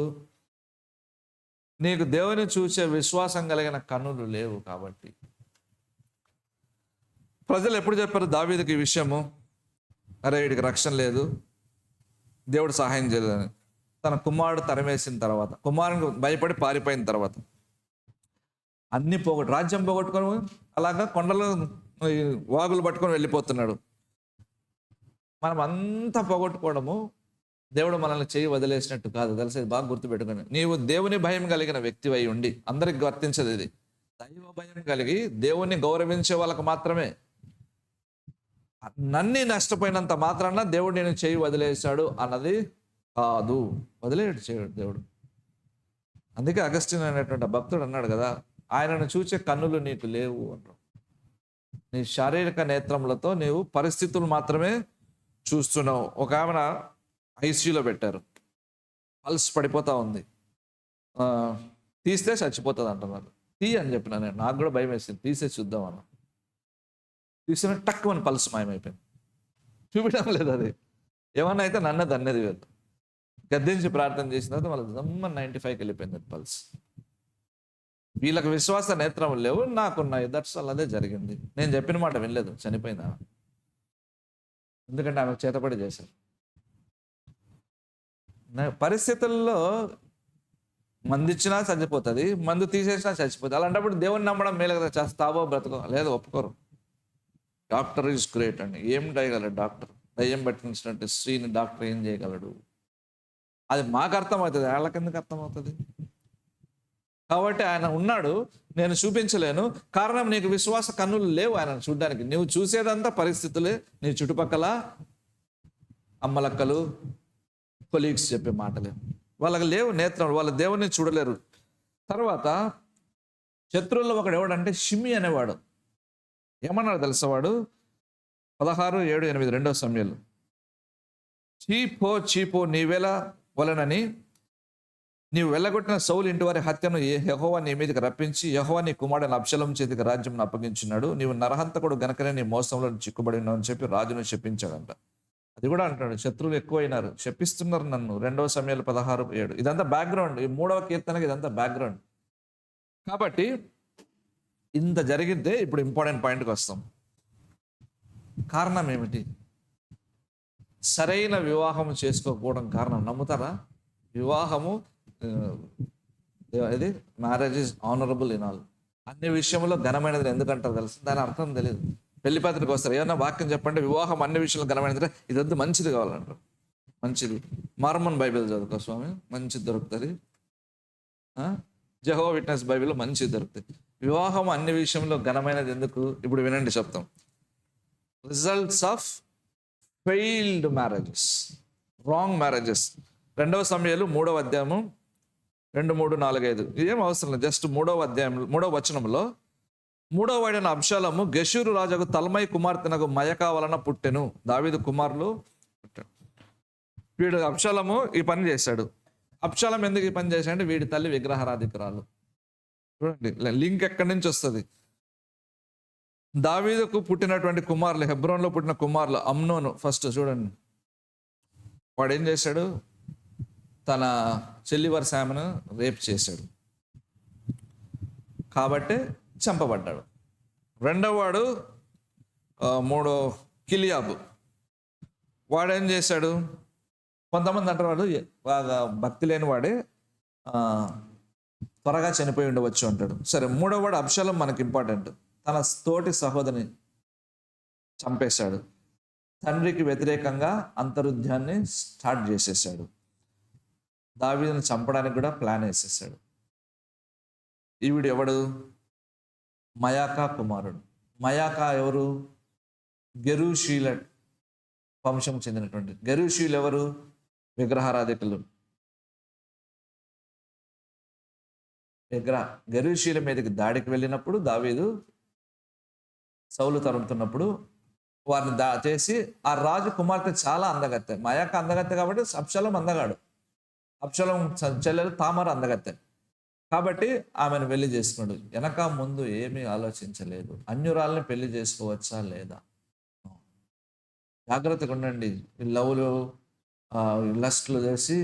నీకు దేవుని చూసే విశ్వాసం కలిగిన కన్నులు లేవు కాబట్టి. ప్రజలు ఎప్పుడు చెప్పారు దావీదుకి ఈ విషయము? అరే వీడికి రక్షణ లేదు, దేవుడు సహాయం చేయలేదని తన కుమారుడు తరిమేసిన తర్వాత, కుమారునికి భయపడి పారిపోయిన తర్వాత అన్ని రాజ్యం పోగొట్టుకొని అలాగా కొండలు ఈ వాగులు పట్టుకొని వెళ్ళిపోతున్నాడు. మనం అంతా పోగొట్టుకోవడము దేవుడు మనల్ని చేయి వదిలేసినట్టు కాదు, తెలిసేది బాగా గుర్తుపెట్టుకొని. నీవు దేవుని భయం కలిగిన వ్యక్తివై ఉండి, అందరికి వర్తించదు ఇది, దైవ భయం కలిగి దేవుణ్ణి గౌరవించే వాళ్ళకు మాత్రమే. నన్ని నష్టపోయినంత మాత్రాన దేవుడు నేను చేయి వదిలేశాడు అన్నది కాదు, వదిలేడు చేయడు దేవుడు. అందుకే అగస్టిన్ అనేటువంటి భక్తుడు అన్నాడు కదా, ఆయనను చూసే కన్నులు నీకు లేవు అన్నాడు. నీ శారీరక నేత్రములతో నీవు పరిస్థితులు మాత్రమే చూస్తున్నావు. ఒక ఆమెన ఐసీయూలో పెట్టారు, పల్స్ పడిపోతా ఉంది, తీస్తే చచ్చిపోతుంది అంటున్నారు. అని చెప్పిన నేను, నాకు కూడా భయం వేసింది, తీసే చూద్దాం అన్న. తీసిన టక్ అని పల్స్ మాయమైపోయింది, చూపించడం లేదు. అది ఏమన్నా అయితే నన్ను దన్నది వేరు. గద్దించి ప్రార్థన చేసిన తర్వాత మళ్ళీ 95కి వెళ్ళిపోయింది అది పల్స్. వీళ్ళకి విశ్వాస నేత్రములు లేవు, నాకున్నాయి. That's all. అదే జరిగింది. నేను చెప్పిన మాట వినలేదు, చనిపోయింది ఆమె. ఎందుకంటే ఆమెకు చేతపడి చేశారు. పరిస్థితుల్లో మందు ఇచ్చినా చచ్చిపోతుంది, మందు తీసేసినా చచ్చిపోతుంది. అలాంటప్పుడు దేవుని నమ్మడం మేలు కదా. చేస్తావో బ్రతకో, లేదు ఒప్పుకోరు. డాక్టర్ ఈజ్ గ్రేట్ అండి, ఏం చేయగలడు డాక్టర్? దయ్యం పట్టించినట్టు స్త్రీని డాక్టర్ ఏం చేయగలడు? అది మాకు అర్థమవుతుంది, వాళ్ళకి ఎందుకు అర్థమవుతుంది? కాబట్టి ఆయన ఉన్నాడు, నేను చూపించలేను. కారణం, నీకు విశ్వాస కన్నులు లేవు ఆయన చూడడానికి. నువ్వు చూసేదంతా పరిస్థితులే, నీ చుట్టుపక్కల అమ్మలక్కలు, కొలీగ్స్ చెప్పే మాటలే. వాళ్ళకి లేవు నేత్రం, వాళ్ళ దేవుని చూడలేరు. తర్వాత శత్రువుల్లో ఒకడు ఎవడంటే షిమి అనేవాడు. ఏమన్నాడు తెలుసా వాడు? 16:7-8 2 సమయాలు. చీపో నీవేళ వలనని నీవు వెళ్ళగొట్టిన సౌలు ఇంటి వారి హత్యను యెహోవా నీ మీదకి రప్పించి, యెహోవా నీ కుమారుడైన అబ్షాలోము చేతికి రాజ్యం అప్పగించినాడు. నీవు నరహంతకుడు గనకనే నీ మోసంలో చిక్కుబడి ఉన్నావు అని చెప్పి రాజును చెప్పించాడంట. అది కూడా అంటాడు, శత్రువులు ఎక్కువైనారు, శపిస్తున్నారు నన్ను. 2 సమయాలు 16:7. ఇదంతా బ్యాక్గ్రౌండ్. ఈ 3వ కీర్తనకి ఇదంతా బ్యాక్గ్రౌండ్. కాబట్టి ఇంత జరిగితే ఇప్పుడు ఇంపార్టెంట్ పాయింట్కి వస్తాం. కారణం ఏమిటి? సరైన వివాహం చేసుకోకపోవడం కారణం. నమ్ముతారా? వివాహము, ఇది marriage is honourable in all. అన్ని విషయంలో ఘనమైనది ఎందుకంటారు తెలుసు? దాని అర్థం తెలియదు. పెళ్లి పత్రిక వస్తారు, ఏమన్నా వాక్యం చెప్పండి, వివాహం అన్ని విషయంలో ఘనమైనది, ఇదంతా మంచిది కావాలంటారు. మంచిది. మార్మన్ బైబిల్ చదువుకో స్వామి, మంచిది దొరుకుతుంది. జెహోవా విట్నెస్ బైబిల్లో మంచిది దొరుకుతుంది. వివాహం అన్ని విషయంలో ఘనమైనది ఎందుకు? ఇప్పుడు వినండి, చెప్తాం. Results of failed marriages, wrong marriages. 2 సమయాలు 3వ అధ్యాయము 2, 3, 4, 5. ఇదేం అవసరం లేదు, జస్ట్ 3వ అధ్యాయం 3వ వచనంలో, 3వ వాడైన అబ్షాలోము గెషూరు రాజుకు తల్మై కుమార్తెనకు మయకా వలన పుట్టెను. దావీదు కుమారులు పుట్టాడు. వీడు అబ్షాలోము ఈ పని చేశాడు. అబ్షాలోం ఎందుకు ఈ పని చేశాడంటే వీడి తల్లి విగ్రహారాధికురాలు. చూడండి లింక్ ఎక్కడి నుంచి వస్తుంది. దావీదుకు పుట్టినటువంటి కుమారులు, హెబ్రోన్లో పుట్టిన కుమారులు, అమ్నోను ఫస్ట్ చూడండి, వాడు ఏం చేశాడు? తన చెల్లి వరుస ఆమెను రేప్ చేశాడు కాబట్టి చంపబడ్డాడు. రెండవ వాడు కిలియాబు. వాడు ఏం చేశాడు? కొంతమంది అంటారు వాడు బాగా భక్తి లేని వాడే, త్వరగా చనిపోయి ఉండవచ్చు అంటాడు. సరే, 3వ వాడు అబ్షాలోం మనకి ఇంపార్టెంట్. తన తోటి సహోదరిని చంపేశాడు. తండ్రికి వ్యతిరేకంగా అంతరుద్ధ్యాన్ని స్టార్ట్ చేసేసాడు. దావీదుని చంపడానికి కూడా ప్లాన్ వేసేసాడు. ఈవిడు ఎవడు? మయాకా కుమారుడు. మయాకా ఎవరు? గెరూషీల వంశం చెందినటువంటి. గెరూషీలు ఎవరు? విగ్రహారాధికులు. గెరూషీల మీదకి దాడికి వెళ్ళినప్పుడు దావీదు సౌలు తరుముతున్నప్పుడు వారిని చేసి, ఆ రాజు కుమార్తె చాలా అందగత్తె. మయాకా అందగత్తె కాబట్టి అబ్షాలోం అందగాడు. అబ్షాలోం చెల్లెలు తామర అందగత్తె కాబట్టి ఆమెను పెళ్లి చేసుకున్నాడు. వెనక ముందు ఏమీ ఆలోచించలేదు. అన్యురాల్ని పెళ్లి చేసుకోవచ్చా లేదా? జాగ్రత్తగా ఉండండి. లవ్లు లస్ట్లు చేసి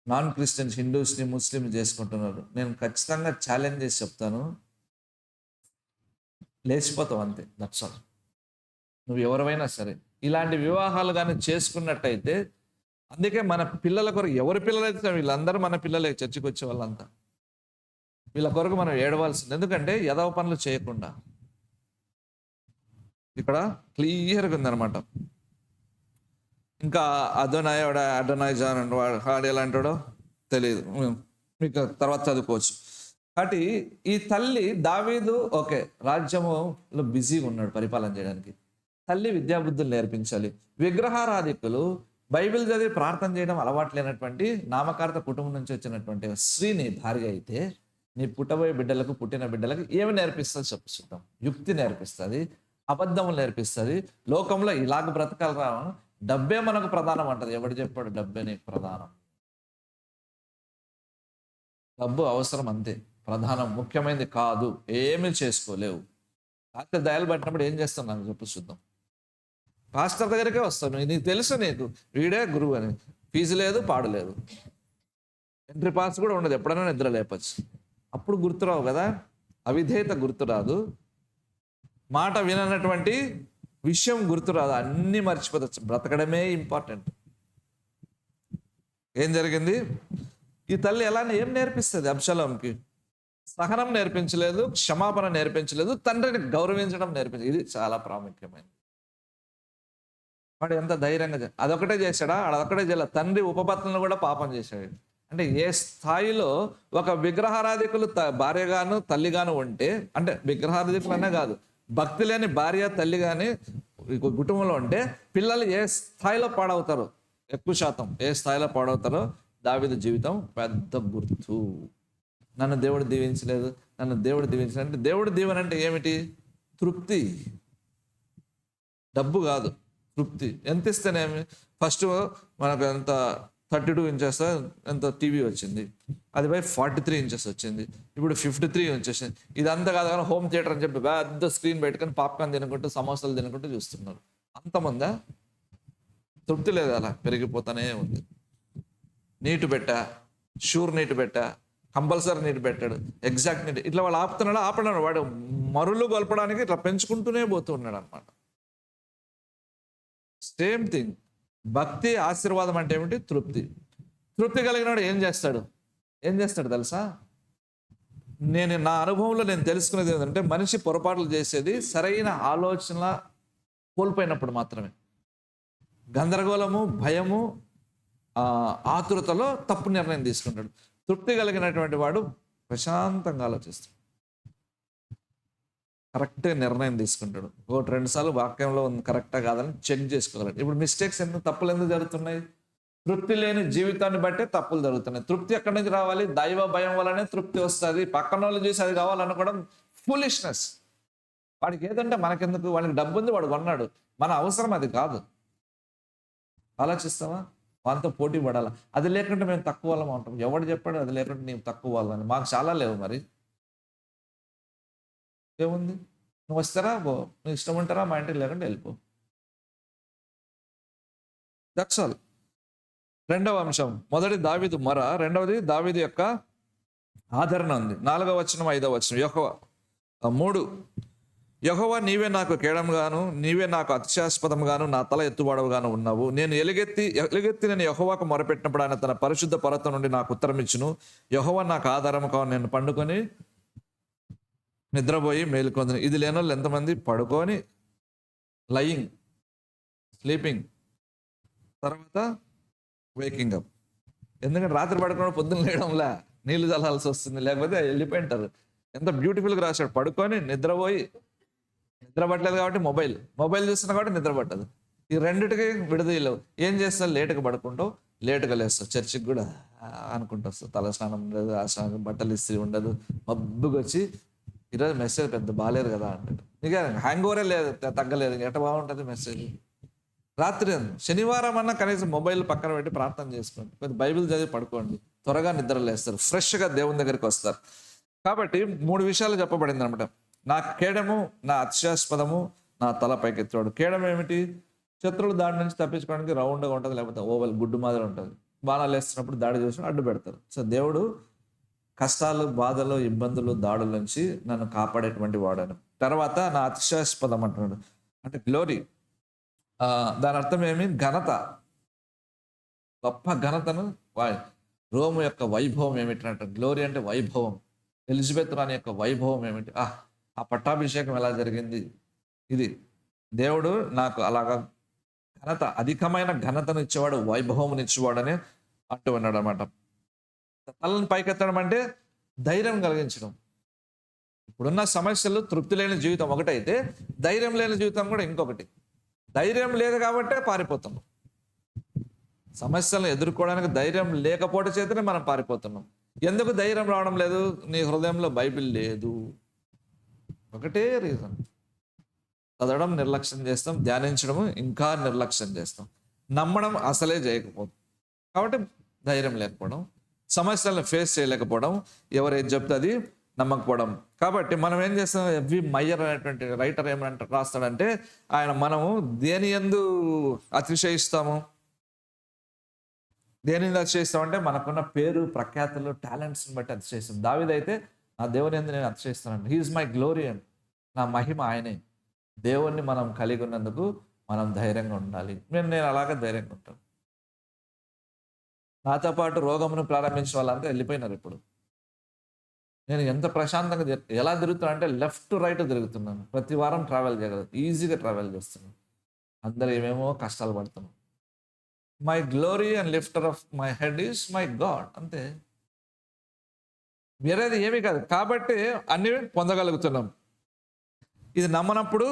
నాన్ క్రిస్టియన్స్, హిందూస్ని, ముస్లింని చేసుకుంటున్నారు. నేను ఖచ్చితంగా ఛాలెంజ్ చేసి చెప్తాను, లేచిపోతావు అంతే. That's all. నువ్వు ఎవరైనా సరే ఇలాంటి వివాహాలు కానీ చేసుకున్నట్టయితే అందుకే మన పిల్లల కొరకు, ఎవరి పిల్లలైతే వీళ్ళందరూ మన పిల్లలే, చర్చికి వచ్చే వాళ్ళంతా వీళ్ళ కొరకు మనం ఏడవలసింది. ఎందుకంటే ఎదవ పనులు చేయకుండా. ఇక్కడ క్లియర్గా ఉందన్నమాట. ఇంకా అడోనాయ్ వాడు ఎలా అంటాడో తెలియదు, మీకు తర్వాత చదువుకోవచ్చు. కాబట్టి ఈ తల్లి దావీదు ఓకే రాజ్యములో బిజీగా ఉన్నాడు పరిపాలన చేయడానికి, తల్లి విద్యాబుద్ధులు నేర్పించాలి. విగ్రహారాధికులు బైబిల్ చదివి ప్రార్థన చేయడం అలవాటు లేనటువంటి నామకార్థ కుటుంబం నుంచి వచ్చినటువంటి స్త్రీని భార్య అయితే నీ పుట్టబోయే బిడ్డలకు, పుట్టిన బిడ్డలకు ఏమి నేర్పిస్తుంది చెప్పు చూద్దాం. యుక్తి నేర్పిస్తుంది, అబద్ధం నేర్పిస్తుంది. లోకంలో ఇలాగ బ్రతకాలరా, డబ్బే మనకు ప్రధానం అంటది. ఎవడు చెప్పాడు డబ్బే నీకు ప్రధానం? డబ్బు అవసరం అంతే, ప్రధానం ముఖ్యమైనది కాదు. ఏమీ చేసుకోలేవు. రాత్రి దయలు పట్టినప్పుడు ఏం చేస్తున్నాను చెప్పు చూద్దాం. పాస్టర్ దగ్గరికే వస్తాను, నీకు తెలుసు, నీకు వీడే గురువు అని. ఫీజు లేదు, పాడు లేదు, ఎంట్రీ పాస్ కూడా ఉండదు, ఎప్పుడైనా నిద్ర లేపచ్చు. అప్పుడు గుర్తురావు కదా, అవిధేయత గుర్తురాదు, మాట విననటువంటి విషయం గుర్తురాదు, అన్నీ మర్చిపోవచ్చు. బ్రతకడమే ఇంపార్టెంట్. ఏం జరిగింది? ఈ తల్లి ఏం నేర్పిస్తుంది అబ్షాలోంకి? సహనం నేర్పించలేదు, క్షమాపణ నేర్పించలేదు, తండ్రిని గౌరవించడం నేర్పించలేదు. ఇది చాలా ప్రాముఖ్యమైనది. వాడు ఎంత ధైర్యంగా అదొకటే చేశాడా? అదొకటే చేయలేదు, తండ్రి ఉపపత్నులను కూడా పాపం చేశాడు. అంటే ఏ స్థాయిలో ఒక విగ్రహారాధికులు భార్యగాను తల్లిగాను ఉంటే, అంటే విగ్రహారాధికులనే కాదు, భక్తి లేని భార్య తల్లి కానీ కుటుంబంలో ఉంటే పిల్లలు ఏ స్థాయిలో పాడవుతారో, ఎక్కువ శాతం ఏ స్థాయిలో పాడవుతారో దావీదు జీవితం పెద్ద గుర్తు. నన్ను దేవుడు దీవించలేదు, నన్ను దేవుడు దీవించలేదు అంటే, దేవుడు దీవెన అంటే ఏమిటి? తృప్తి, డబ్బు కాదు, తృప్తి. ఎంత ఇస్తేనేమి? ఫస్ట్ మనకు ఎంత 32 ఇంచెస్ ఎంత టీవీ వచ్చింది, అది పై 43 ఇంచెస్ వచ్చింది, ఇప్పుడు 53 వచ్చేసింది. ఇదంతా కాదు కానీ హోమ్ థియేటర్ అని చెప్పి పెద్ద స్క్రీన్ పెట్టుకొని పాప్కార్న్ తినుకుంటూ సమోసాలు తినుకుంటూ చూస్తున్నారు. అంతమందా? తృప్తి లేదు, అలా పెరిగిపోతానే ఉంది. నీటు పెట్టా, షూర్ నీటు పెట్టా, కంపల్సరీ నీటు పెట్టాడు, ఎగ్జాక్ట్ నీట్, ఇట్లా వాళ్ళు ఆపడాడు. వాడు మరులు గొలపడానికి ఇట్లా పెంచుకుంటూనే పోతున్నాడు అనమాట. Same thing. భక్తి ఆశీర్వాదం అంటే ఏమిటి? తృప్తి. తృప్తి కలిగినాడు ఏం చేస్తాడు తెలుసా? నా అనుభవంలో నేను తెలుసుకునేది ఏంటంటే, మనిషి పొరపాట్లు చేసేది సరైన ఆలోచన కోల్పోయినప్పుడు మాత్రమే. గందరగోళము, భయము, ఆతురతలో తప్పు నిర్ణయం తీసుకుంటాడు. తృప్తి కలిగినటువంటి వాడు ప్రశాంతంగా ఆలోచిస్తాడు, కరెక్ట్గా నిర్ణయం తీసుకుంటాడు. 1-2 సార్లు వాక్యంలో ఉంది కరెక్టా కాదని చెక్ చేసుకోగలడు. ఇప్పుడు మిస్టేక్స్ తప్పులు ఎందుకు జరుగుతున్నాయి? తృప్తి లేని జీవితాన్ని బట్టే తప్పులు జరుగుతున్నాయి. తృప్తి ఎక్కడి నుంచి రావాలి? దైవ భయం వల్లనే తృప్తి వస్తుంది. పక్కన వాళ్ళు చూసి అది కావాలనుకోవడం ఫూలిష్నెస్. వాడికి ఏదంటే మనకెందుకు? వాడికి డబ్బు ఉంది, వాడు కొన్నాడు, మన అవసరం అది కాదు. ఆలోచిస్తావా? వాళ్ళతో పోటీ పడాలా? అది లేకుంటే మేము తక్కువ వాళ్ళం ఉంటాం. ఎవడు చెప్పాడు అది లేకుంటే నేను తక్కువ వాళ్ళని? మాకు చాలా లేవు. మరి ఏముంది? నువ్వు వస్తారా బో, నువ్వు ఇష్టం ఉంటారా మా ఇంటికి, లేకుంటే వెళ్ళిపో. That's all. రెండవ అంశం, మొదటి దావీదు మొర, రెండవది దావీదు యొక్క ఆదరణ ఉంది. 4వ వచనం 5వ వచనం. యెహోవా 3, యెహోవా నీవే నాకు కేడంగాను, నీవే నాకు అతిశాస్పదంగాను, నా తల ఎత్తువాడవుగాను ఉన్నావు. నేను ఎలుగెత్తి నేను యెహోవాకు మొరపెట్టినప్పుడు ఆయన తన పరిశుద్ధ పర్వతం నుండి నాకు ఉత్తరం ఇచ్చును. యెహోవా నాకు ఆధారం కావాలి. నేను పండుకొని నిద్రపోయి మేలుకొందును. ఇది లేని వాళ్ళు ఎంతమంది? పడుకొని లయింగ్, స్లీపింగ్, తర్వాత వేకింగ్ అప్. ఎందుకంటే రాత్రి పడుకున్న పొద్దున్న లేయడంలా నీళ్లు చల్లాల్సి వస్తుంది, లేకపోతే వెళ్ళిపోయింటారు. ఎంత బ్యూటిఫుల్గా రాశాడు. పడుకొని నిద్రపోయి, నిద్ర పట్టలేదు కాబట్టి మొబైల్ చూస్తున్నా కాబట్టి నిద్ర పట్టదు. ఈ రెండిటికి విడదీయలేవు. ఏం చేస్తావు? లేటుగా పడుకుంటావు, లేటుగా లేస్తావు, చర్చికి కూడా అనుకుంటూ వస్తావు. తల స్నానం ఉండదు, ఆ స్నానం, బట్టలు ఇస్త్రీ ఉండదు, మబ్బుగా వచ్చి ఈరోజు మెసేజ్ పెద్ద బాగాలేదు కదా అంటాడు. ఇక హ్యాంగ్ ఓవరే లేదు, తగ్గలేదు, ఎట బాగుంటుంది మెసేజ్. రాత్రి శనివారం అన్నా కనీసం మొబైల్ పక్కన పెట్టి ప్రార్థన చేసుకోండి, కొంచెం బైబిల్ చదివి పడుకోండి, త్వరగా నిద్ర లేస్తారు, ఫ్రెష్గా దేవుని దగ్గరికి వస్తారు. కాబట్టి 3 విషయాలు చెప్పబడింది అనమాట. నా కేడము, నా అత్యాస్పదము, నా తల పైకెత్తాడు. కేడం ఏమిటి? శత్రువులు దాడి నుంచి తప్పించుకోవడానికి రౌండ్గా ఉంటుంది, లేకపోతే ఓవల్ గుడ్డు మాదిరి ఉంటుంది. బాణాలు వేస్తున్నప్పుడు దాడి చేసి అడ్డు పెడతారు. సో దేవుడు కష్టాలు, బాధలు, ఇబ్బందులు, దాడుల నుంచి నన్ను కాపాడేటువంటి వాడాను. తర్వాత నా అతిశాస్పదం అంటున్నాడు, అంటే గ్లోరీ. దాని అర్థం ఏమి? ఘనత, గొప్ప ఘనతను రోము యొక్క వైభవం ఏమిటంటే, గ్లోరీ అంటే వైభవం. ఎలిజబెత్ రాణి యొక్క వైభవం ఏమిటి, ఆ పట్టాభిషేకం ఎలా జరిగింది, ఇది దేవుడు నాకు అలాగా ఘనత, అధికమైన ఘనతను ఇచ్చేవాడు, వైభవం ఇచ్చేవాడని అంటూ ఉన్నాడు అనమాట. తలని పైకెత్తడం అంటే ధైర్యం కలిగించడం. ఇప్పుడున్న సమస్యలు తృప్తి లేని జీవితం ఒకటైతే, ధైర్యం లేని జీవితం కూడా ఇంకొకటి. ధైర్యం లేదు కాబట్టే పారిపోతున్నాం. సమస్యలను ఎదుర్కోవడానికి ధైర్యం లేకపోవడం చేతనే మనం పారిపోతున్నాం. ఎందుకు ధైర్యం రావడం లేదు? నీ హృదయంలో బైబిల్ లేదు. ఒకటే రీజన్. చదవడం నిర్లక్ష్యం చేస్తాం, ధ్యానించడం ఇంకా నిర్లక్ష్యం చేస్తాం, నమ్మడం అసలే చేయకపోవడం. కాబట్టి ధైర్యం లేకపోవడం, సమస్యలను ఫేస్ చేయలేకపోవడం, ఎవరేది చెప్తే అది నమ్మకపోవడం. కాబట్టి మనం ఏం చేస్తాం? ఎఫ్వి మయ్యర్ అనేటువంటి రైటర్ ఏమంటే రాస్తాడంటే, మనము దేని యందు అతిశయిస్తాము, దేని అతిశయిస్తామంటే మనకున్న పేరు, ప్రఖ్యాతులు, టాలెంట్స్ని బట్టి అతిశయిస్తాం. దావీదైతే నా దేవుని యందు నేను అతిశయిస్తానండి. హీఈస్ మై గ్లోరీ అండ్ నా మహిమ ఆయనే. దేవుణ్ణి మనం కలిగి ఉన్నందుకు మనం ధైర్యంగా ఉండాలి. నేను అలాగే ధైర్యంగా ఉంటాను. నాతో పాటు రోగమును ప్రారంభించిన వాళ్ళంతా వెళ్ళిపోయినారు. ఇప్పుడు నేను ఎంత ప్రశాంతంగా ఎలా తిరుగుతున్నా అంటే లెఫ్ట్ రైట్ తిరుగుతున్నాను. ప్రతి వారం ట్రావెల్ చేయగలదు, ఈజీగా ట్రావెల్ చేస్తున్నాను. అందరూ ఏమేమో కష్టాలు పడుతున్నాం. My glory and lifter of my head is my God, అంతే, వేరేది ఏమీ కాదు. కాబట్టి అన్ని పొందగలుగుతున్నాం. ఇది నమ్మనప్పుడు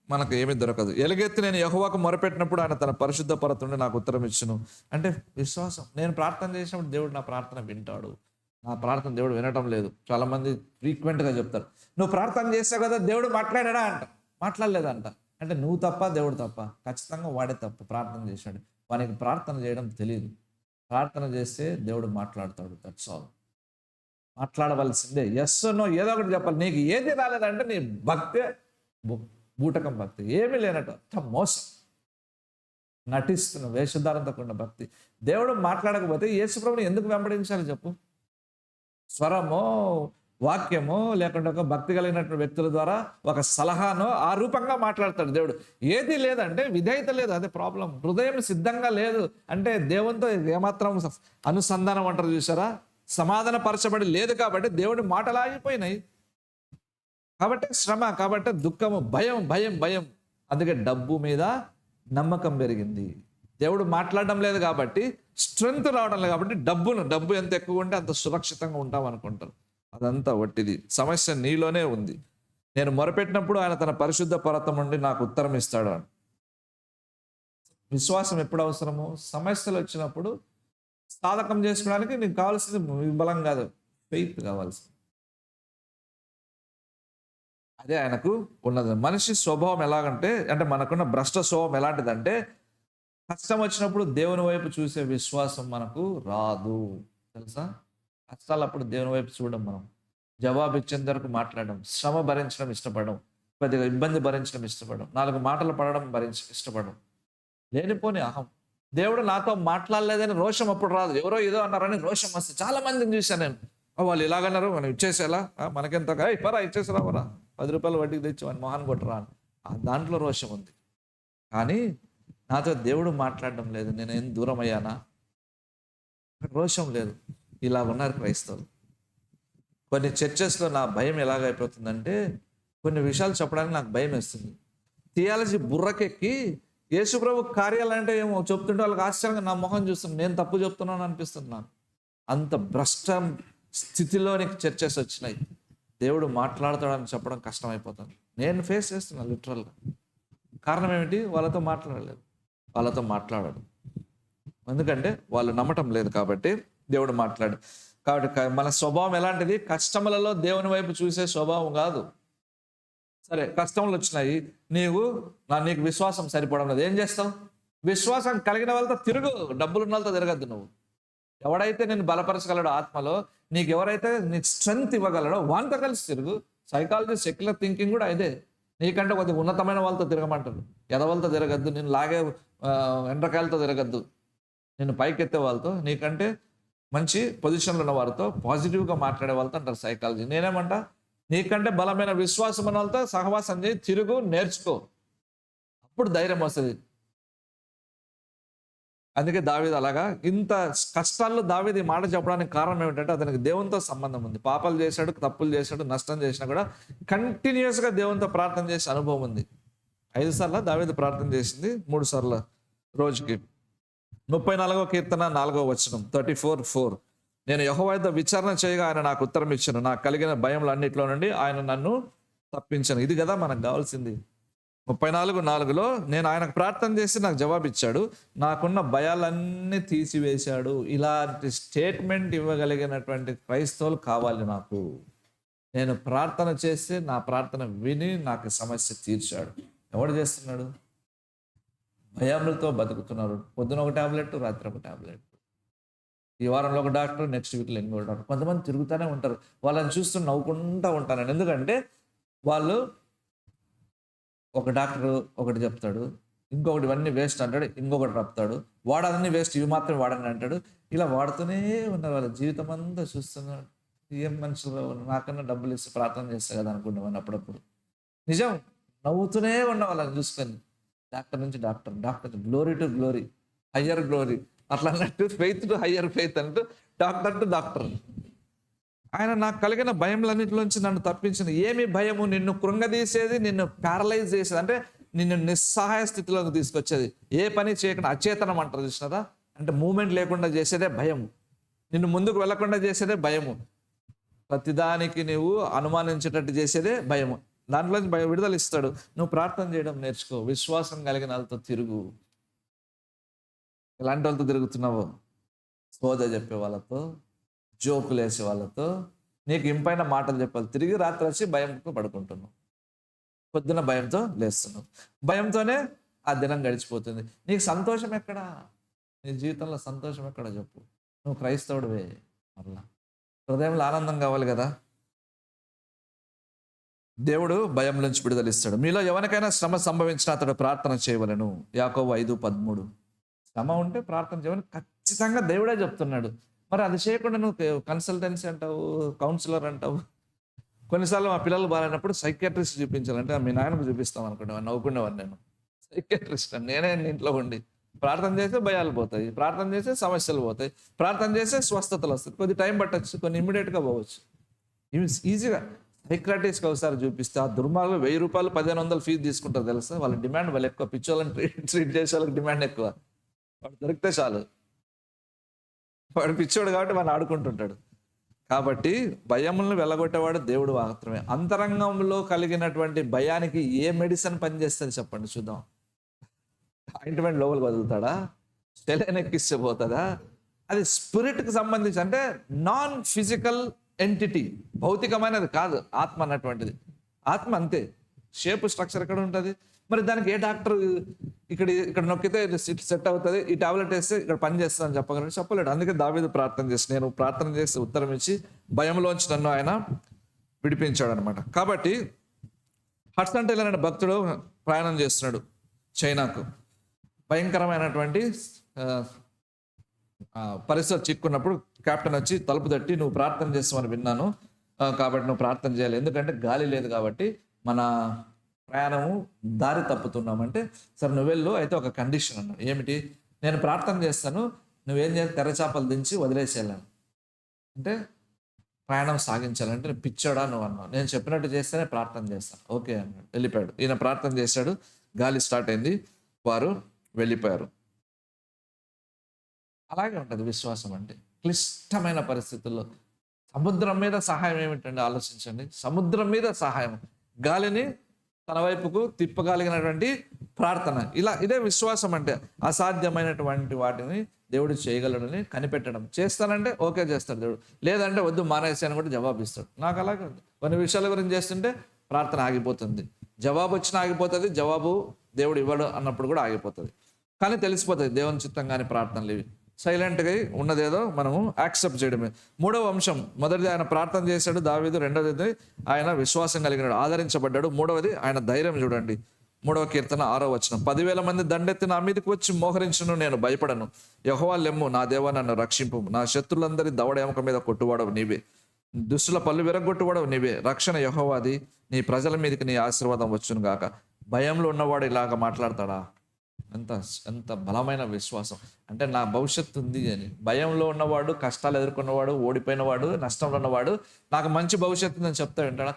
మనకు ఏమీ దొరకదు. ఎలుగెత్తి నేను యెహోవాకు మొరపెట్టినప్పుడు ఆయన తన పరిశుద్ధ పర్వతం నాకు ఉత్తరం ఇచ్చును. అంటే విశ్వాసం. నేను ప్రార్థన చేసినప్పుడు దేవుడు నా ప్రార్థన వింటాడు. నా ప్రార్థన దేవుడు వినటం లేదు. చాలామంది ఫ్రీక్వెంట్గా చెప్తారు, నువ్వు ప్రార్థన చేసావు కదా దేవుడు మాట్లాడాడా అంట. మాట్లాడలేదంట. అంటే నువ్వు తప్ప, దేవుడు తప్ప? ఖచ్చితంగా వాడే తప్పు. ప్రార్థన చేశాడు, వానికి ప్రార్థన చేయడం తెలియదు. ప్రార్థన చేస్తే దేవుడు మాట్లాడతాడు. That's all. మాట్లాడవలసిందే. ఎస్ నో ఏదో ఒకటి చెప్పాలి. నీకు ఏది రాలేదంటే నీ భక్తే బూటకం భక్తి, ఏమీ లేనట్టు అంత మోసం, నటిస్తున్న వేషధారంతో కూడిన భక్తి. దేవుడు మాట్లాడకపోతే యేసుప్రభుని ఎందుకు వెంబడించాలి చెప్పు? స్వరమో, వాక్యమో, లేకుంటే ఒక భక్తి కలిగినటువంటి వ్యక్తుల ద్వారా ఒక సలహానో ఆ రూపంగా మాట్లాడతాడు దేవుడు. ఏది లేదంటే విధేయత లేదు, అదే ప్రాబ్లం. హృదయం సిద్ధంగా లేదు అంటే దేవునితో ఏమాత్రం అనుసంధానం అంటారు చూసారా, సమాధాన పరచబడి లేదు. కాబట్టి దేవుడి మాటలు ఆగిపోయినాయి. కాబట్టి శ్రమ, కాబట్టి దుఃఖము, భయం భయం భయం. అందుకే డబ్బు మీద నమ్మకం పెరిగింది. దేవుడు మాట్లాడడం లేదు కాబట్టి స్ట్రెంగ్త్ రావడం లేదు. కాబట్టి డబ్బు ఎంత ఎక్కువ ఉంటే అంత సురక్షితంగా ఉంటాం అనుకుంటారు. అదంతా వట్టిది. సమస్య నీలోనే ఉంది. నేను మొరపెట్టినప్పుడు ఆయన తన పరిశుద్ధ పర్వతం నుండి నాకు ఉత్తరం ఇస్తాడు అని. విశ్వాసం ఎప్పుడు అవసరము? సమస్యలు వచ్చినప్పుడు సాధకం చేసుకోవడానికి నీకు కావాల్సింది బలం కాదు, ఫెయిత్ కావాల్సింది. అదే ఆయనకు ఉన్నది. మనిషి స్వభావం ఎలాగంటే, అంటే మనకున్న భ్రష్ట స్వభావం ఎలాంటిదంటే, కష్టం వచ్చినప్పుడు దేవుని వైపు చూసే విశ్వాసం మనకు రాదు. తెలుసా? కష్టాలు అప్పుడు దేవుని వైపు చూడడం, మనం జవాబు ఇచ్చేంత వరకు మాట్లాడడం, శ్రమ భరించడం ఇష్టపడడం, కొద్దిగా ఇబ్బంది భరించడం ఇష్టపడడం, 4 మాటలు పడడం ఇష్టపడడం, లేనిపోని అహం. దేవుడు నాతో మాట్లాడలేదని రోషం అప్పుడు రాదు. ఎవరో ఏదో అన్నారని రోషం వస్తే చాలా మందిని చూశాను నేను. వాళ్ళు ఇలాగన్నారు, మనం ఇచ్చేసేలా, మనకెంత పరా ఇచ్చేసిరావరా, 10 రూపాయలు వడ్డీకి తెచ్చి వాడిని మొహాన్ కొట్టరా అని. దాంట్లో రోషం ఉంది. కానీ నాతో దేవుడు మాట్లాడడం లేదు, నేను ఏం దూరం అయ్యానా, రోషం లేదు. ఇలా ఉన్నారు క్రైస్తవులు. కొన్ని చర్చెస్లో నా భయం ఎలాగైపోతుందంటే, కొన్ని విషయాలు చెప్పడానికి నాకు భయం వేస్తుంది. థియాలజీ బుర్రకెక్కి యేసుప్రభు కార్యాలు అంటే ఏమో చెప్తుంటే వాళ్ళకి ఆశ్చర్యంగా నా మొహం చూస్తున్నాను, నేను తప్పు చెప్తున్నాను అనిపిస్తుంది నాకు. అంత భ్రష్ట స్థితిలోనికి చర్చెస్ వచ్చినాయి. దేవుడు మాట్లాడతాడని చెప్పడం కష్టమైపోతుంది. నేను ఫేస్ చేస్తున్నాను లిటరల్గా. కారణం ఏమిటి? వాళ్ళతో మాట్లాడలేదు, వాళ్ళతో మాట్లాడాడు. ఎందుకంటే వాళ్ళు నమ్మటం లేదు కాబట్టి దేవుడు మాట్లాడు. కాబట్టి మన స్వభావం ఎలాంటిది? కష్టములలో దేవుని వైపు చూసే స్వభావం కాదు. సరే, కష్టములు వచ్చినాయి, నీకు విశ్వాసం సరిపోవడం లేదు, ఏం చేస్తావు? విశ్వాసం కలిగిన వాళ్ళతో తిరుగు, డబ్బులు ఉన్న వాళ్ళతో తిరగద్దు. నువ్వు ఎవడైతే నేను బలపరచగలడో ఆత్మలో, నీకు ఎవరైతే నీకు స్ట్రెంగ్త్ ఇవ్వగలడో వాంతో కలిసి తిరుగు. సైకాలజీ, సెక్యులర్ థింకింగ్ కూడా ఇదే. నీకంటే కొద్దిగా ఉన్నతమైన వాళ్ళతో తిరగమంటారు. ఎదవాళ్ళతో తిరగద్దు, నేను లాగే ఎండ్రకాయలతో తిరగద్దు, నేను పైకెత్తే వాళ్ళతో, నీకంటే మంచి పొజిషన్లో ఉన్న వారితో, పాజిటివ్గా మాట్లాడే వాళ్ళతో అంటారు సైకాలజీ. నేనేమంటా, నీకంటే బలమైన విశ్వాసం ఉన్న వాళ్ళతో సహవాసం చేయి, తిరుగు, నేర్చుకో, అప్పుడు ధైర్యం వస్తుంది. అందుకే దావీదు అలాగా ఇంత కష్టాల్లో దావీదు ఈ మాట చెప్పడానికి కారణం ఏమిటంటే అతనికి దేవునితో సంబంధం ఉంది. పాపాలు చేశాడు, తప్పులు చేశాడు, నష్టం చేసినా కూడా కంటిన్యూస్గా దేవునితో ప్రార్థన చేసే అనుభవం ఉంది. 5 సార్లు దావీదు ప్రార్థన చేసింది, 3 సార్లు రోజుకి. 34వ కీర్తన 4వ వచనం 34:4 నేను యెహోవా యొద్ద విచారణ చేయగా ఆయన నాకు ఉత్తరం ఇచ్చాను, నాకు కలిగిన భయములు అన్నిట్లో నుండి ఆయన నన్ను తప్పించను. ఇది కదా మనకు కావాల్సింది. 34:4లో నేను ఆయనకు ప్రార్థన చేసి నాకు జవాబు ఇచ్చాడు, నాకున్న భయాలన్నీ తీసివేశాడు. ఇలాంటి స్టేట్మెంట్ ఇవ్వగలిగినటువంటి క్రైస్తవులు కావాలి నాకు. నేను ప్రార్థన చేస్తే నా ప్రార్థన విని నాకు సమస్య తీర్చాడు. ఎవడు చేస్తున్నాడు? భయములతో బతుకుతున్నారు. పొద్దున ఒక టాబ్లెట్, రాత్రి ఒక టాబ్లెట్. ఈ వారంలో ఒక డాక్టర్, నెక్స్ట్ వీక్లో ఇంకో డాక్టర్. కొంతమంది తిరుగుతూనే ఉంటారు. వాళ్ళని చూస్తూ నవ్వుకుంటూ ఉంటాను. ఎందుకంటే వాళ్ళు ఒక డాక్టర్ ఒకటి చెప్తాడు, ఇంకొకటి ఇవన్నీ వేస్ట్ అంటాడు, ఇంకొకటి చెప్తాడు, వాడు అన్నీ వేస్ట్, ఇవి మాత్రం వాడని అంటాడు. ఇలా వాడుతూనే ఉన్నారు. వాళ్ళ జీవితం అంతా చూస్తున్నాడు. ఏం మనుషులు, నాకన్నా డబ్బులు ఇస్తే ప్రార్థన చేస్తా కదా అనుకునేవాడిని అప్పుడప్పుడు. నిజం, నవ్వుతూనే ఉన్న వాళ్ళని చూసుకొని డాక్టర్ నుంచి doctor, doctor glory to glory, higher glory అట్లా అన్నట్టు, ఫెయిత్ టు హయ్యర్ ఫెయిత్ అంటూ డాక్టర్ టు డాక్టర్. ఆయన నాకు కలిగిన భయములన్నింటిలోంచి నన్ను తప్పించింది. ఏమి భయము? నిన్ను కృంగదీసేది, నిన్ను ప్యారలైజ్ చేసేది, అంటే నిన్ను నిస్సహాయ స్థితిలోకి తీసుకొచ్చేది. ఏ పని చేయకుండా అచేతనం అంటారు చూసినారా, అంటే మూమెంట్ లేకుండా చేసేదే భయము. నిన్ను ముందుకు వెళ్లకుండా చేసేదే భయము. ప్రతిదానికి నువ్వు అనుమానించేటట్టు చేసేదే భయము. దాంట్లోంచి భయం విడుదల ఇస్తాడు. నువ్వు ప్రార్థన చేయడం నేర్చుకో, విశ్వాసం కలిగిన వాళ్ళతో తిరుగు. ఎలాంటి వాళ్ళతో తిరుగుతున్నావు? సోద చెప్పే వాళ్ళతో, జోకులు వేసే వాళ్ళతో, నీకు ఇంపైన మాటలు చెప్పాలి. తిరిగి రాత్రి వచ్చి భయంతో పడుకుంటున్నావు, పొద్దున భయంతో లేస్తున్నావు, భయంతోనే ఆ దినం గడిచిపోతుంది. నీకు సంతోషం ఎక్కడా? నీ జీవితంలో సంతోషం ఎక్కడా చెప్పు? నువ్వు క్రైస్తవుడివే. మరలా హృదయంలో ఆనందం కావాలి కదా. దేవుడు భయం నుంచి విడుదలిస్తాడు. మీలో ఎవరికైనా శ్రమ సంభవించిన అతడు ప్రార్థన చేయవలెను. యాకోబు 5:13 శ్రమ ఉంటే ప్రార్థన చేయమని ఖచ్చితంగా దేవుడే చెప్తున్నాడు. మరి అది చేయకుండా నువ్వు కన్సల్టెన్సీ అంటావు, కౌన్సిలర్ అంటావు. కొన్నిసార్లు మా పిల్లలు బాగాలేనప్పుడు సైకియాట్రిస్ట్ చూపించాలంటే మీ నాయనకు చూపిస్తాం అనుకునేవాడిని, నవ్వుకునేవాడిని నేను. సైకియాట్రిస్ట్ నేనే ఇంట్లో ఉండి ప్రార్థన చేస్తే భయాలు పోతాయి, ప్రార్థన చేస్తే సమస్యలు పోతాయి, ప్రార్థన చేస్తే స్వస్థతలు వస్తాయి. కొద్ది టైం పట్టచ్చు, కొన్ని ఇమ్మీడియట్గా పోవచ్చు. ఇవి ఈజీగా సైక్రాటిస్ట్కి ఒకసారి చూపిస్తే ఆ దుర్మార్గులు 1000 రూపాయలు 1500 ఫీజు తీసుకుంటారు తెలుసా. వాళ్ళ డిమాండ్ వాళ్ళు ఎక్కువ. పిచ్చోళ్ళని ట్రీట్ చేసే వాళ్ళకి డిమాండ్ ఎక్కువ. వాడు దొరికితే చాలు. వాడు పిచ్చోడు కాబట్టి వాడిని ఆడుకుంటుంటాడు. కాబట్టి భయములను వెళ్ళగొట్టేవాడు దేవుడు మాత్రమే. అంతరంగంలో కలిగినటువంటి భయానికి ఏ మెడిసిన్ పనిచేస్తుంది చెప్పండి చూద్దాం. ఆయింట్మెంట్ లోపలికి వదులుతాడా? సెలైన్ ఎక్కిస్తే పోతుందా? అది స్పిరిట్కి సంబంధించి, అంటే నాన్ ఫిజికల్ ఎంటిటీ, భౌతికమైనది కాదు ఆత్మ అన్నటువంటిది. ఆత్మ అంతే, షేప్ స్ట్రక్చర్ ఎక్కడ ఉంటుంది. మరి దానికి ఏ డాక్టర్ ఇక్కడ నొక్కితే సెట్ అవుతుంది, ఈ టాబ్లెట్ వేస్తే ఇక్కడ పని చేస్తుంది అని చెప్పగలరు? చెప్పలేడు. అందుకే దావీదు ప్రార్థన చేసి, నేను ప్రార్థన చేసి ఉత్తరం ఇచ్చి భయంలోంచి నన్ను ఆయన విడిపించాడు అనమాట. కాబట్టి హడ్సన్ టైలర్ అనే భక్తుడు ప్రయాణం చేస్తున్నాడు చైనాకు. భయంకరమైనటువంటి పరిస్థితి చిక్కున్నప్పుడు కెప్టెన్ వచ్చి తలుపు తట్టి, నువ్వు ప్రార్థన చేస్తామని విన్నాను, కాబట్టి నువ్వు ప్రార్థన చేయాలి, ఎందుకంటే గాలి లేదు కాబట్టి మన ప్రయాణము దారి తప్పుతున్నామంటే, సరే నువ్వు వెళ్ళు, అయితే ఒక కండిషన్ అన్నాడు. ఏమిటి? నేను ప్రార్థన చేస్తాను, నువ్వేం చేయాలి? తెరచాపలు దించి వదిలేసేయాలని, అంటే ప్రయాణం సాగించాలంటే. నేను పిచ్చాడా నువ్వు అన్నావు, నేను చెప్పినట్టు చేస్తేనే ప్రార్థన చేస్తాను. ఓకే అన్నాడు, వెళ్ళిపోయాడు. ఈయన ప్రార్థన చేశాడు, గాలి స్టార్ట్ అయింది, వారు వెళ్ళిపోయారు. అలాగే ఉంటుంది విశ్వాసం అంటే. క్లిష్టమైన పరిస్థితుల్లో సముద్రం మీద సహాయం ఏమిటండి? ఆలోచించండి. సముద్రం మీద సహాయం, గాలిని తన వైపుకు తిప్పగలిగినటువంటి ప్రార్థన. ఇదే విశ్వాసం అంటే. అసాధ్యమైనటువంటి వాటిని దేవుడు చేయగలడని కనిపెట్టడం. చేస్తానంటే ఓకే చేస్తాడు దేవుడు, లేదంటే వద్దు మానేసి అని కూడా జవాబు ఇస్తాడు. నాకు అలాగే ఉంది. కొన్ని విషయాల గురించి చేస్తుంటే ప్రార్థన ఆగిపోతుంది, జవాబు వచ్చినా ఆగిపోతుంది, జవాబు దేవుడు ఇవ్వడు అన్నప్పుడు కూడా ఆగిపోతుంది. కానీ తెలిసిపోతుంది దేవుని చిత్తం కానీ ప్రార్థనలు ఇవి. సైలెంట్గా ఉన్నదేదో మనము యాక్సెప్ట్ చేయడమే. 3వ అంశం, మొదటిది ఆయన ప్రార్థన చేశాడు దావీదు, రెండవది ఆయన విశ్వాసం కలిగినాడు, ఆదరించబడ్డాడు. 3వది ఆయన ధైర్యం. చూడండి 3వ కీర్తన 6వ వచనం, 10,000 మంది దండెత్తి నా మీదకి వచ్చి మోహరించును, నేను భయపడను. యెహోవా లెమ్ము, నా దేవా నన్ను రక్షింపు. నా శత్రులందరి దవడ ఎముక మీద కొట్టువాడవు నీవే, దుష్టుల పళ్ళు విరగొట్టువాడవు నీవే. రక్షణ యెహోవాది, నీ ప్రజల మీదకి నీ ఆశీర్వాదం వచ్చును గాక. భయంలో ఉన్నవాడు ఇలాగ మాట్లాడతాడా? ఎంత ఎంత బలమైన విశ్వాసం అంటే నా భవిష్యత్తు ఉంది అని. భయంలో ఉన్నవాడు, కష్టాలు ఎదుర్కొన్నవాడు, ఓడిపోయినవాడు, నష్టంలో ఉన్నవాడు నాకు మంచి భవిష్యత్తు ఉందని చెప్తా వింటాడా?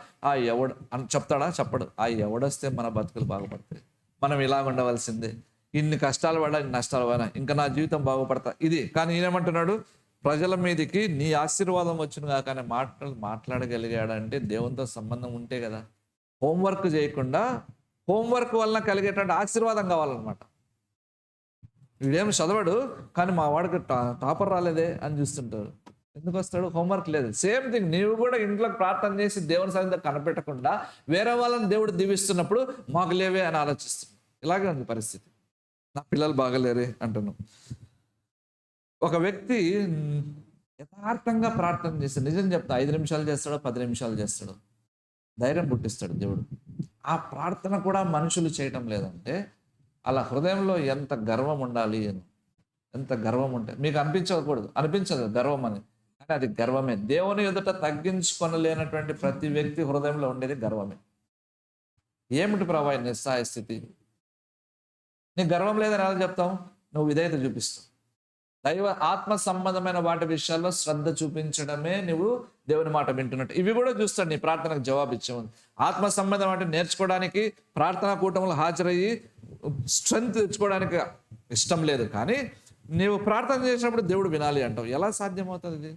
ఎవడు అని చెప్తాడా? చెప్పడు. ఎవడొస్తే మన బతుకులు బాగుపడతాయి, మనం ఇలా ఉండవలసిందే, ఇన్ని కష్టాలు పడా, ఇన్ని నష్టాలు పడా, ఇంకా నా జీవితం బాగుపడతా ఇది. కానీ ఈయనేమంటున్నాడు? ప్రజల మీదకి నీ ఆశీర్వాదం వచ్చును కాక అనే మాట్లాడగలిగాడంటే దేవునితో సంబంధం ఉంటే కదా. హోంవర్క్ చేయకుండా హోంవర్క్ వలన కలిగేటువంటి ఆశీర్వాదం కావాలన్నమాట. వీడేమి చదవడు కానీ మా వాడికి టాపర్ రాలేదే అని చూస్తుంటారు. ఎందుకు వస్తాడు? హోంవర్క్ లేదు. సేమ్ థింగ్ నీవు కూడా ఇంట్లో ప్రార్థన చేసి దేవుని సన్నిధిలో కనిపెట్టకుండా వేరే వాళ్ళని దేవుడు దీవిస్తున్నప్పుడు మాకు లేవే అని ఆలోచిస్తున్నాం. ఇలాగే ఉంది పరిస్థితి. నా పిల్లలు బాగలేరే అంటున్నాం. ఒక వ్యక్తి యథార్థంగా ప్రార్థన చేస్తే, నిజం చెప్తా, 5 నిమిషాలు చేస్తాడో 10 నిమిషాలు చేస్తాడో, ధైర్యం పుట్టిస్తాడు దేవుడు. ఆ ప్రార్థన కూడా మనుషులు చేయటం లేదంటే అలా హృదయంలో ఎంత గర్వం ఉండాలి అని. ఎంత గర్వం ఉంటే మీకు అనిపించదు గర్వం అని, కానీ అది గర్వమే. దేవుని ఎదుట తగ్గించుకొనలేనటువంటి ప్రతి వ్యక్తి హృదయంలో ఉండేది గర్వమే. ఏమిటి ప్రభా నిస్సహాయ స్థితి? నీకు గర్వం లేదని ఎలా చెప్తావు? నువ్వు విధేయత చూపిస్తావు. దైవ ఆత్మ సంబంధమైన వాటి విషయాల్లో శ్రద్ధ చూపించడమే నువ్వు దేవుని మాట వింటున్నట్టు. ఇవి కూడా చూస్తాడు నీ ప్రార్థనకు జవాబు ఇచ్చేవాడు. ఆత్మ సంబంధం అంటే నేర్చుకోవడానికి, ప్రార్థనా కూటంలో హాజరయ్యి స్ట్రెంగ్త్ తెచ్చుకోవడానికి ఇష్టం లేదు, కానీ నీవు ప్రార్థన చేసినప్పుడు దేవుడు వినాలి అంటావు. ఎలా సాధ్యమవుతుంది ఇది?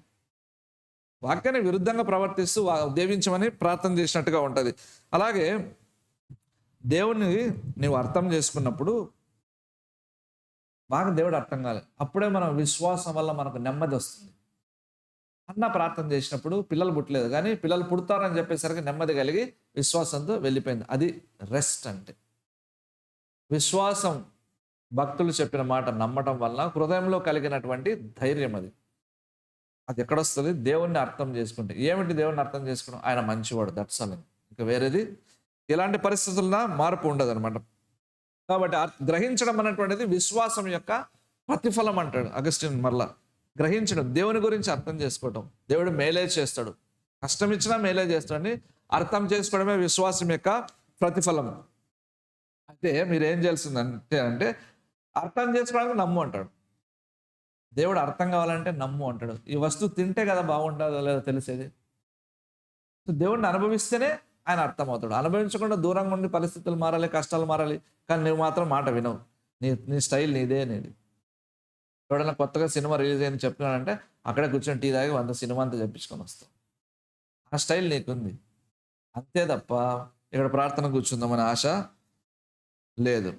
వాక్యాన్ని విరుద్ధంగా ప్రవర్తిస్తూ దేవించమని ప్రార్థన చేసినట్టుగా ఉంటుంది. అలాగే దేవుణ్ణి నీవు అర్థం చేసుకున్నప్పుడు బాగా దేవుడు అర్థం కాలేదు. అప్పుడే మనం విశ్వాసం వల్ల మనకు నెమ్మది వస్తుంది. అన్న ప్రార్థన చేసినప్పుడు పిల్లలు పుట్టలేదు, కానీ పిల్లలు పుడతారని చెప్పేసరికి నెమ్మది కలిగి విశ్వాసంతో వెళ్ళిపోయింది. అది రెస్ట్ అంటే. విశ్వాసం భక్తులు చెప్పిన మాట నమ్మటం వల్ల హృదయంలో కలిగినటువంటి ధైర్యం అది. అది ఎక్కడొస్తుంది? దేవుణ్ణి అర్థం చేసుకుంటే. ఏమిటి దేవుణ్ణి అర్థం చేసుకోవడం? ఆయన మంచివాడు, దట్సాలి. ఇంకా వేరేది ఇలాంటి పరిస్థితుల్లో మార్పు ఉండదు అనమాట. కాబట్టి గ్రహించడం అనేటువంటిది విశ్వాసం యొక్క ప్రతిఫలం అంటాడు అగస్టిన్. మరలా గ్రహించడం, దేవుని గురించి అర్థం చేసుకోవటం. దేవుడు మేలే చేస్తాడు, కష్టం ఇచ్చినా మేలే చేస్తాడని అర్థం చేసుకోవడమే విశ్వాసం యొక్క ప్రతిఫలం. అయితే మీరు ఏం చేయాల్సిందంటే అర్థం చేసుకోవడానికి నమ్ము అంటాడు దేవుడు. అర్థం కావాలంటే నమ్ము అంటాడు. ఈ వస్తువు తింటే కదా బాగుంటుందో లేదో తెలిసేది. దేవుడిని అనుభవిస్తేనే ఆయన అర్థమవుతాడు. అనుభవించకుండా దూరంగా ఉండి పరిస్థితులు మారాలి, కష్టాలు మారాలి, కానీ నువ్వు మాత్రం మాట వినవు. నీ స్టైల్ నీదే అనేది. ఎవడన్నా కొత్తగా సినిమా రిలీజ్ అయ్యింది చెప్తున్నాడంటే అక్కడే కూర్చొని టీ తాగి 100 సినిమా అంతా చెప్పించుకొని వస్తావు. ఆ స్టైల్ నీకుంది అంతే తప్ప ఇక్కడ ప్రార్థన కూర్చుందామని ఆశ లేదు.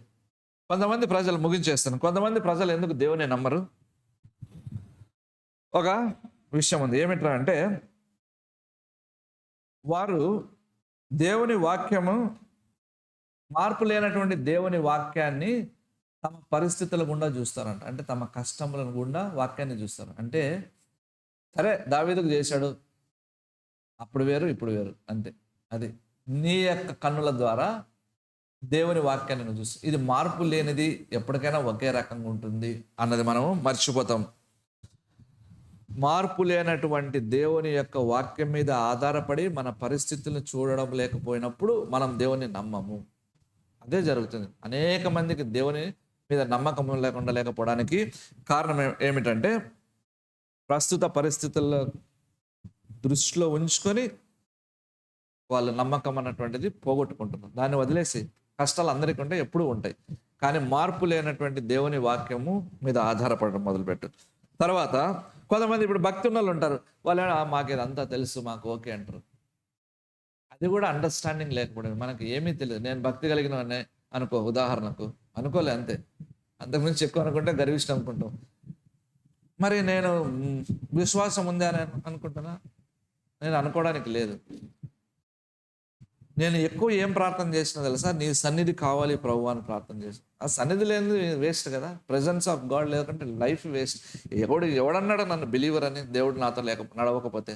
కొంతమంది ప్రజలు, ముగించేస్తాను, కొంతమంది ప్రజలు ఎందుకు దేవుని నమ్మరు? ఒక విషయం ఉంది. ఏమిట్రా అంటే వారు దేవుని వాక్యము, మార్పు లేనటువంటి దేవుని వాక్యాన్ని తమ పరిస్థితుల గుండా చూస్తారంట. అంటే తమ కష్టముల గుండా వాక్యాన్ని చూస్తారు. అంటే సరే దావీదుకు చేశాడు, అప్పుడు వేరు ఇప్పుడు వేరు, అంతే. అది నీ యొక్క కన్నుల ద్వారా దేవుని వాక్యాన్ని నువ్వు చూస్తావు. ఇది మార్పు లేనిది, ఎప్పటికైనా ఒకే రకంగా ఉంటుంది అన్నది మనము మర్చిపోతాం. మార్పు లేనటువంటి దేవుని యొక్క వాక్యం మీద ఆధారపడి మన పరిస్థితులను చూడడం లేకపోయినప్పుడు మనం దేవుని నమ్మము. అదే జరుగుతుంది. అనేక మందికి దేవుని మీద నమ్మకం లేకపోవడానికి కారణం ఏమిటంటే ప్రస్తుత పరిస్థితుల్లో దృష్టిలో ఉంచుకొని వాళ్ళ నమ్మకం అన్నటువంటిది పోగొట్టుకుంటున్నారు. దాన్ని వదిలేసి, కష్టాలు అందరికీ ఉంటాయి, ఎప్పుడూ ఉంటాయి, కానీ మార్పు లేనటువంటి దేవుని వాక్యము మీద ఆధారపడడం మొదలుపెట్టు. తర్వాత కొంతమంది ఇప్పుడు భక్తి ఉన్న వాళ్ళు ఉంటారు, వాళ్ళు మాకు ఇదంతా తెలుసు, మాకు ఓకే అంటారు. అది కూడా అండర్స్టాండింగ్ లేకపోవడం. మనకి ఏమీ తెలియదు. నేను భక్తి కలిగిన అనుకో, ఉదాహరణకు అనుకోలే, అంతే. అంతకుమించి ఎక్కువ అనుకుంటే గర్విష్టం అనుకుంటాం. మరి నేను విశ్వాసం ఉంది అని అనుకుంటున్నా? నేను అనుకోవడానికి లేదు. నేను ఎక్కువ ఏం ప్రార్థన చేసినా తెలుసా? నీ సన్నిధి కావాలి ప్రభు అని ప్రార్థన చేసిన. ఆ సన్నిధి లేనిది వేస్ట్ కదా. ప్రెజెన్స్ ఆఫ్ గాడ్ లేకుంటే లైఫ్ వేస్ట్. ఎవడన్నాడు నన్ను బిలీవర్ అని? దేవుడు నాతో నడవకపోతే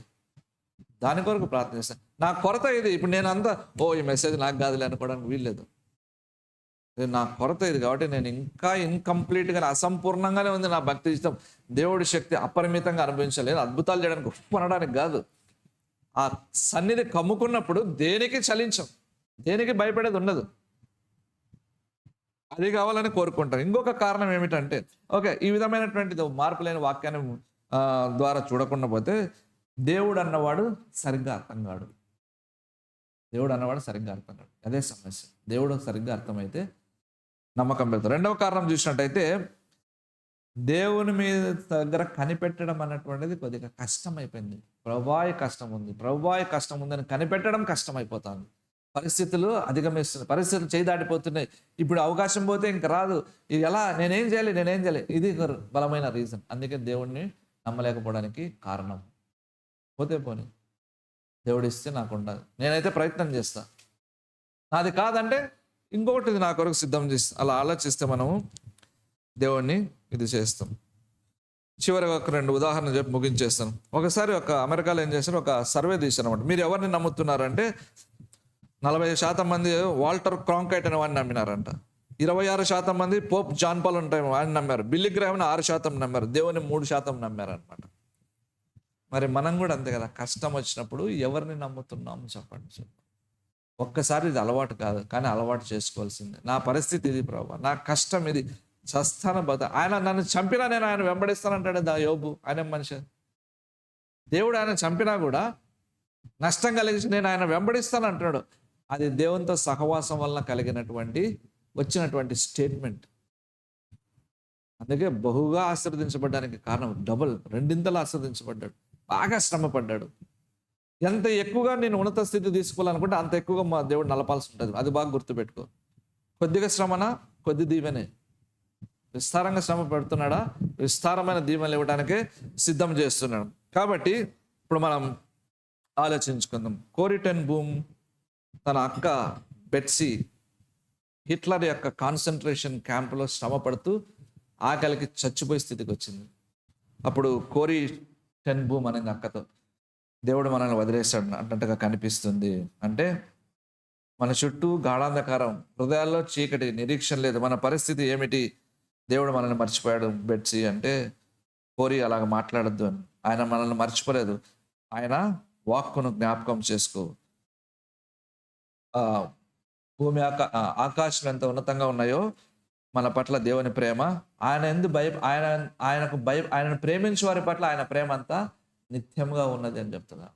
దాని కొరకు ప్రార్థన చేస్తాను. నా కొరత ఇది. ఇప్పుడు నేను అంతా ఈ మెసేజ్ నాకు కాదులే అనుకోవడానికి వీల్లేదు. నా కొరత ఇది కాబట్టి నేను ఇంకా ఇన్కంప్లీట్గా, అసంపూర్ణంగానే ఉంది నా భక్తి జీవితం. దేవుడి శక్తి అపరిమితంగా అనుభవించలేదు, అద్భుతాలు చేయడానికి అనడానికి కాదు. ఆ సన్నిధి కమ్ముకున్నప్పుడు దేనికి చలించం, దేనికి భయపడేది ఉండదు. అది కావాలని కోరుకుంటారు. ఇంకొక కారణం ఏమిటంటే, ఓకే, ఈ విధమైనటువంటి మార్పు లేని వాక్యాన్ని ద్వారా చూడకుండా పోతే దేవుడు అన్నవాడు సరిగ్గా అర్థం కాడు. దేవుడు అన్నవాడు సరిగ్గా అర్థం కాడు. అదే సమస్య. దేవుడు సరిగ్గా అర్థమైతే నమ్మకం పెడతారు. రెండవ కారణం చూసినట్టయితే దేవుని మీద దగ్గర కనిపెట్టడం అన్నటువంటిది కొద్దిగా కష్టం అయిపోయింది. ప్రభువాయి కష్టం ఉందని కనిపెట్టడం కష్టమైపోతుంది. పరిస్థితులు అధిగమిస్తున్నాయి, పరిస్థితులు చేయి దాటిపోతున్నాయి. ఇప్పుడు అవకాశం పోతే ఇంక రాదు, ఇది ఎలా, నేనేం చేయాలి. ఇది బలమైన రీజన్. అందుకే దేవుణ్ణి నమ్మలేకపోవడానికి కారణం. పోతే పోనీ, దేవుడు ఇస్తే నాకు ఉండదు, నేనైతే ప్రయత్నం చేస్తా, నాది కాదంటే ఇంకొకటి నా కొరకు సిద్ధం చేస్తా. అలా ఆలోచిస్తే మనము దేవుణ్ణి ఇది చేస్తాం. చివరిగా ఒక 2 ఉదాహరణ చెప్పి ముగించేస్తాను. ఒకసారి అమెరికాలో ఏం చేశారు, ఒక సర్వే తీశారు అనమాట. మీరు ఎవరిని నమ్ముతున్నారంటే 40% మంది వాల్టర్ క్రాంకైట్ అనే వాడిని నమ్మినారంట. 26% మంది పోప్ జాన్ పాల్ ఉంటాయి వాడిని నమ్మారు. బిల్లీ గ్రాహం 6% నమ్మారు. దేవుని 3% నమ్మారు అనమాట. మరి మనం కూడా అంతే కదా, కష్టం వచ్చినప్పుడు ఎవరిని నమ్ముతున్నాము చెప్పండి. ఒక్కసారి ఇది అలవాటు కాదు, కానీ అలవాటు చేసుకోవాల్సిందే. నా పరిస్థితి ఇది ప్రభు, నా కష్టం ఇది, చస్తాను బత, ఆయన నన్ను చంపినా నేను ఆయన వెంబడిస్తానంటాడు యోబు. ఆయన మనిషి, దేవుడు ఆయన చంపినా కూడా నష్టం కలిగించి నేను ఆయన వెంబడిస్తాను అంటున్నాడు. అది దేవునితో సహవాసం వలన వచ్చినటువంటి స్టేట్మెంట్. అందుకే బహుగా ఆశీర్వదించబడ్డానికి కారణం డబుల్, 2 ఆశీర్వదించబడ్డాడు. బాగా శ్రమపడ్డాడు. ఎంత ఎక్కువగా నేను ఉన్నత స్థితి తీసుకోవాలనుకుంటే అంత ఎక్కువగా మా దేవుడు నలపాల్సి ఉంటుంది. అది బాగా గుర్తుపెట్టుకో. కొద్దిగా శ్రమనా, కొద్ది దీవెనే. విస్తారంగా శ్రమ పెడుతున్నాడా, విస్తారమైన దీవెనలు ఇవ్వడానికే సిద్ధం చేస్తున్నాడు. కాబట్టి ఇప్పుడు మనం ఆలోచించుకుందాం. కోరీ టెన్ బూమ్ తన అక్క బెట్సీ హిట్లర్ యొక్క కాన్సన్ట్రేషన్ క్యాంపులో శ్రమ పడుతూ ఆకలికి చచ్చిపోయే స్థితికి వచ్చింది. అప్పుడు కోరీ టెన్ బూమ్ అనే అక్కతో దేవుడు మనల్ని వదిలేశాడు అన్నట్టుగా కనిపిస్తుంది. అంటే మన చుట్టూ గాఢాంధకారం, హృదయాల్లో చీకటి, నిరీక్షణ లేదు. మన పరిస్థితి ఏమిటి? దేవుడు మనల్ని మర్చిపోయాడు బెట్సీ అంటే కోరి అలాగ మాట్లాడద్దు అని. ఆయన మనల్ని మర్చిపోలేదు. ఆయన వాక్కును జ్ఞాపకం చేసుకో. భూమి ఆకాశం ఎంత ఉన్నతంగా ఉన్నాయో మన పట్ల దేవుని ప్రేమ, ఆయనను ప్రేమించే వారి పట్ల ఆయన ప్రేమ అంతా నిత్యంగా ఉన్నది అని చెప్తున్నా.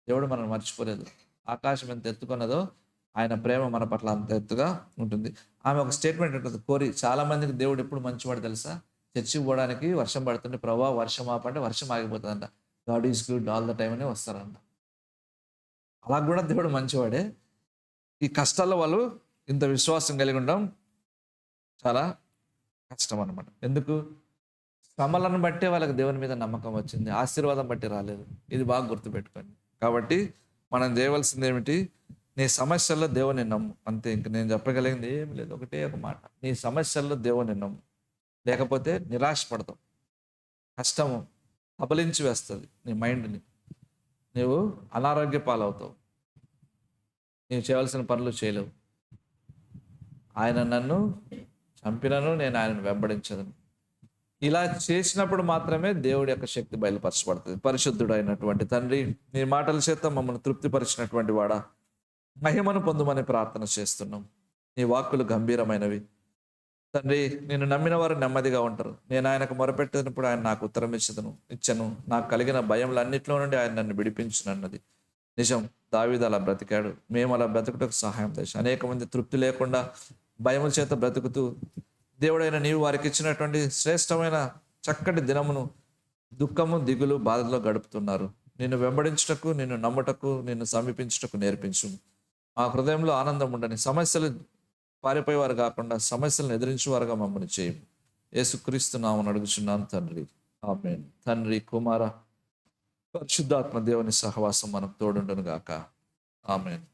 దేవుడు మనల్ని మర్చిపోలేదు. ఆకాశం ఎంత ఎత్తుకున్నదో ఆయన ప్రేమ మన పట్ల అంత ఎత్తుగా ఉంటుంది. ఆమె ఒక స్టేట్మెంట్ ఉంటుంది కోరి. చాలా మందికి దేవుడు ఎప్పుడు మంచివాడు తెలుసా? చర్చికి పోవడానికి వర్షం పడుతుంటే ప్రభా వర్షం ఆపంటే వర్షం ఆగిపోతుందంట. God is good all the time అని వస్తారంట. అలా కూడా దేవుడు మంచివాడే. ఈ కష్టాల్లో వాళ్ళు ఇంత విశ్వాసం కలిగి ఉండడం చాలా కష్టం అన్నమాట. ఎందుకు? శ్రమలను బట్టే వాళ్ళకి దేవుని మీద నమ్మకం వచ్చింది, ఆశీర్వాదం బట్టి రాలేదు. ఇది బాగా గుర్తుపెట్టుకోండి. కాబట్టి మనం చేయవలసింది ఏమిటి? నీ సమస్యల్లో దేవుని నమ్ము, అంతే. ఇంక నేను చెప్పగలిగింది ఏమి లేదు. ఒకటే ఒక మాట, నీ సమస్యల్లో దేవుని నమ్ము. లేకపోతే నిరాశపడతావు, కష్టము కబలించి వేస్తుంది నీ మైండ్ని, నువ్వు అనారోగ్య పాలవుతావు, నీవు చేయవలసిన పనులు చేయలేవు. ఆయన నన్ను చంపినను నేను ఆయనను వెంబడించదను. ఇలా చేసినప్పుడు మాత్రమే దేవుడి యొక్క శక్తి బయలుపరచబడుతుంది. పరిశుద్ధుడు అయినటువంటి తండ్రి, నీ మాటల చేత మమ్మల్ని తృప్తిపరిచినటువంటి వాడా, మహిమను పొందుమని ప్రార్థన చేస్తున్నాం. నీ వాక్కులు గంభీరమైనవి తండ్రి. నేను నమ్మిన వారు నెమ్మదిగా ఉంటారు. నేను ఆయనకు మొరపెట్టినప్పుడు ఆయన నాకు ఉత్తరం ఇచ్చను. నాకు కలిగిన భయములన్నింటిలో నుండి ఆయన నన్ను విడిపించునన్నది నిజం. దావీదు అలా బ్రతికాడు. మేము అలా బ్రతుకుటకు సహాయం చేసి అనేక మంది తృప్తి లేకుండా భయముల చేత బ్రతుకుతూ దేవుడైన నీవు వారికి ఇచ్చినటువంటి శ్రేష్టమైన చక్కటి దినమును దుఃఖము, దిగులు, బాధలో గడుపుతున్నారు. నిన్ను వెంబడించుటకు, నిన్ను నమ్ముటకు, నిన్ను సమీపించుటకు నేర్పించు. మా హృదయంలో ఆనందం ఉండని, సమస్యలు పారిపోయేవారు కాకుండా సమస్యలను ఎదిరించేవారుగా మమ్మల్ని చేయము. యేసుక్రీస్తు నామమున అడుగుచున్నాను తండ్రి, ఆమేన్. తండ్రి, కుమార, పరిశుద్ధాత్మ దేవుని సహవాసం మనకు తోడుండును గాక. ఆమేన్.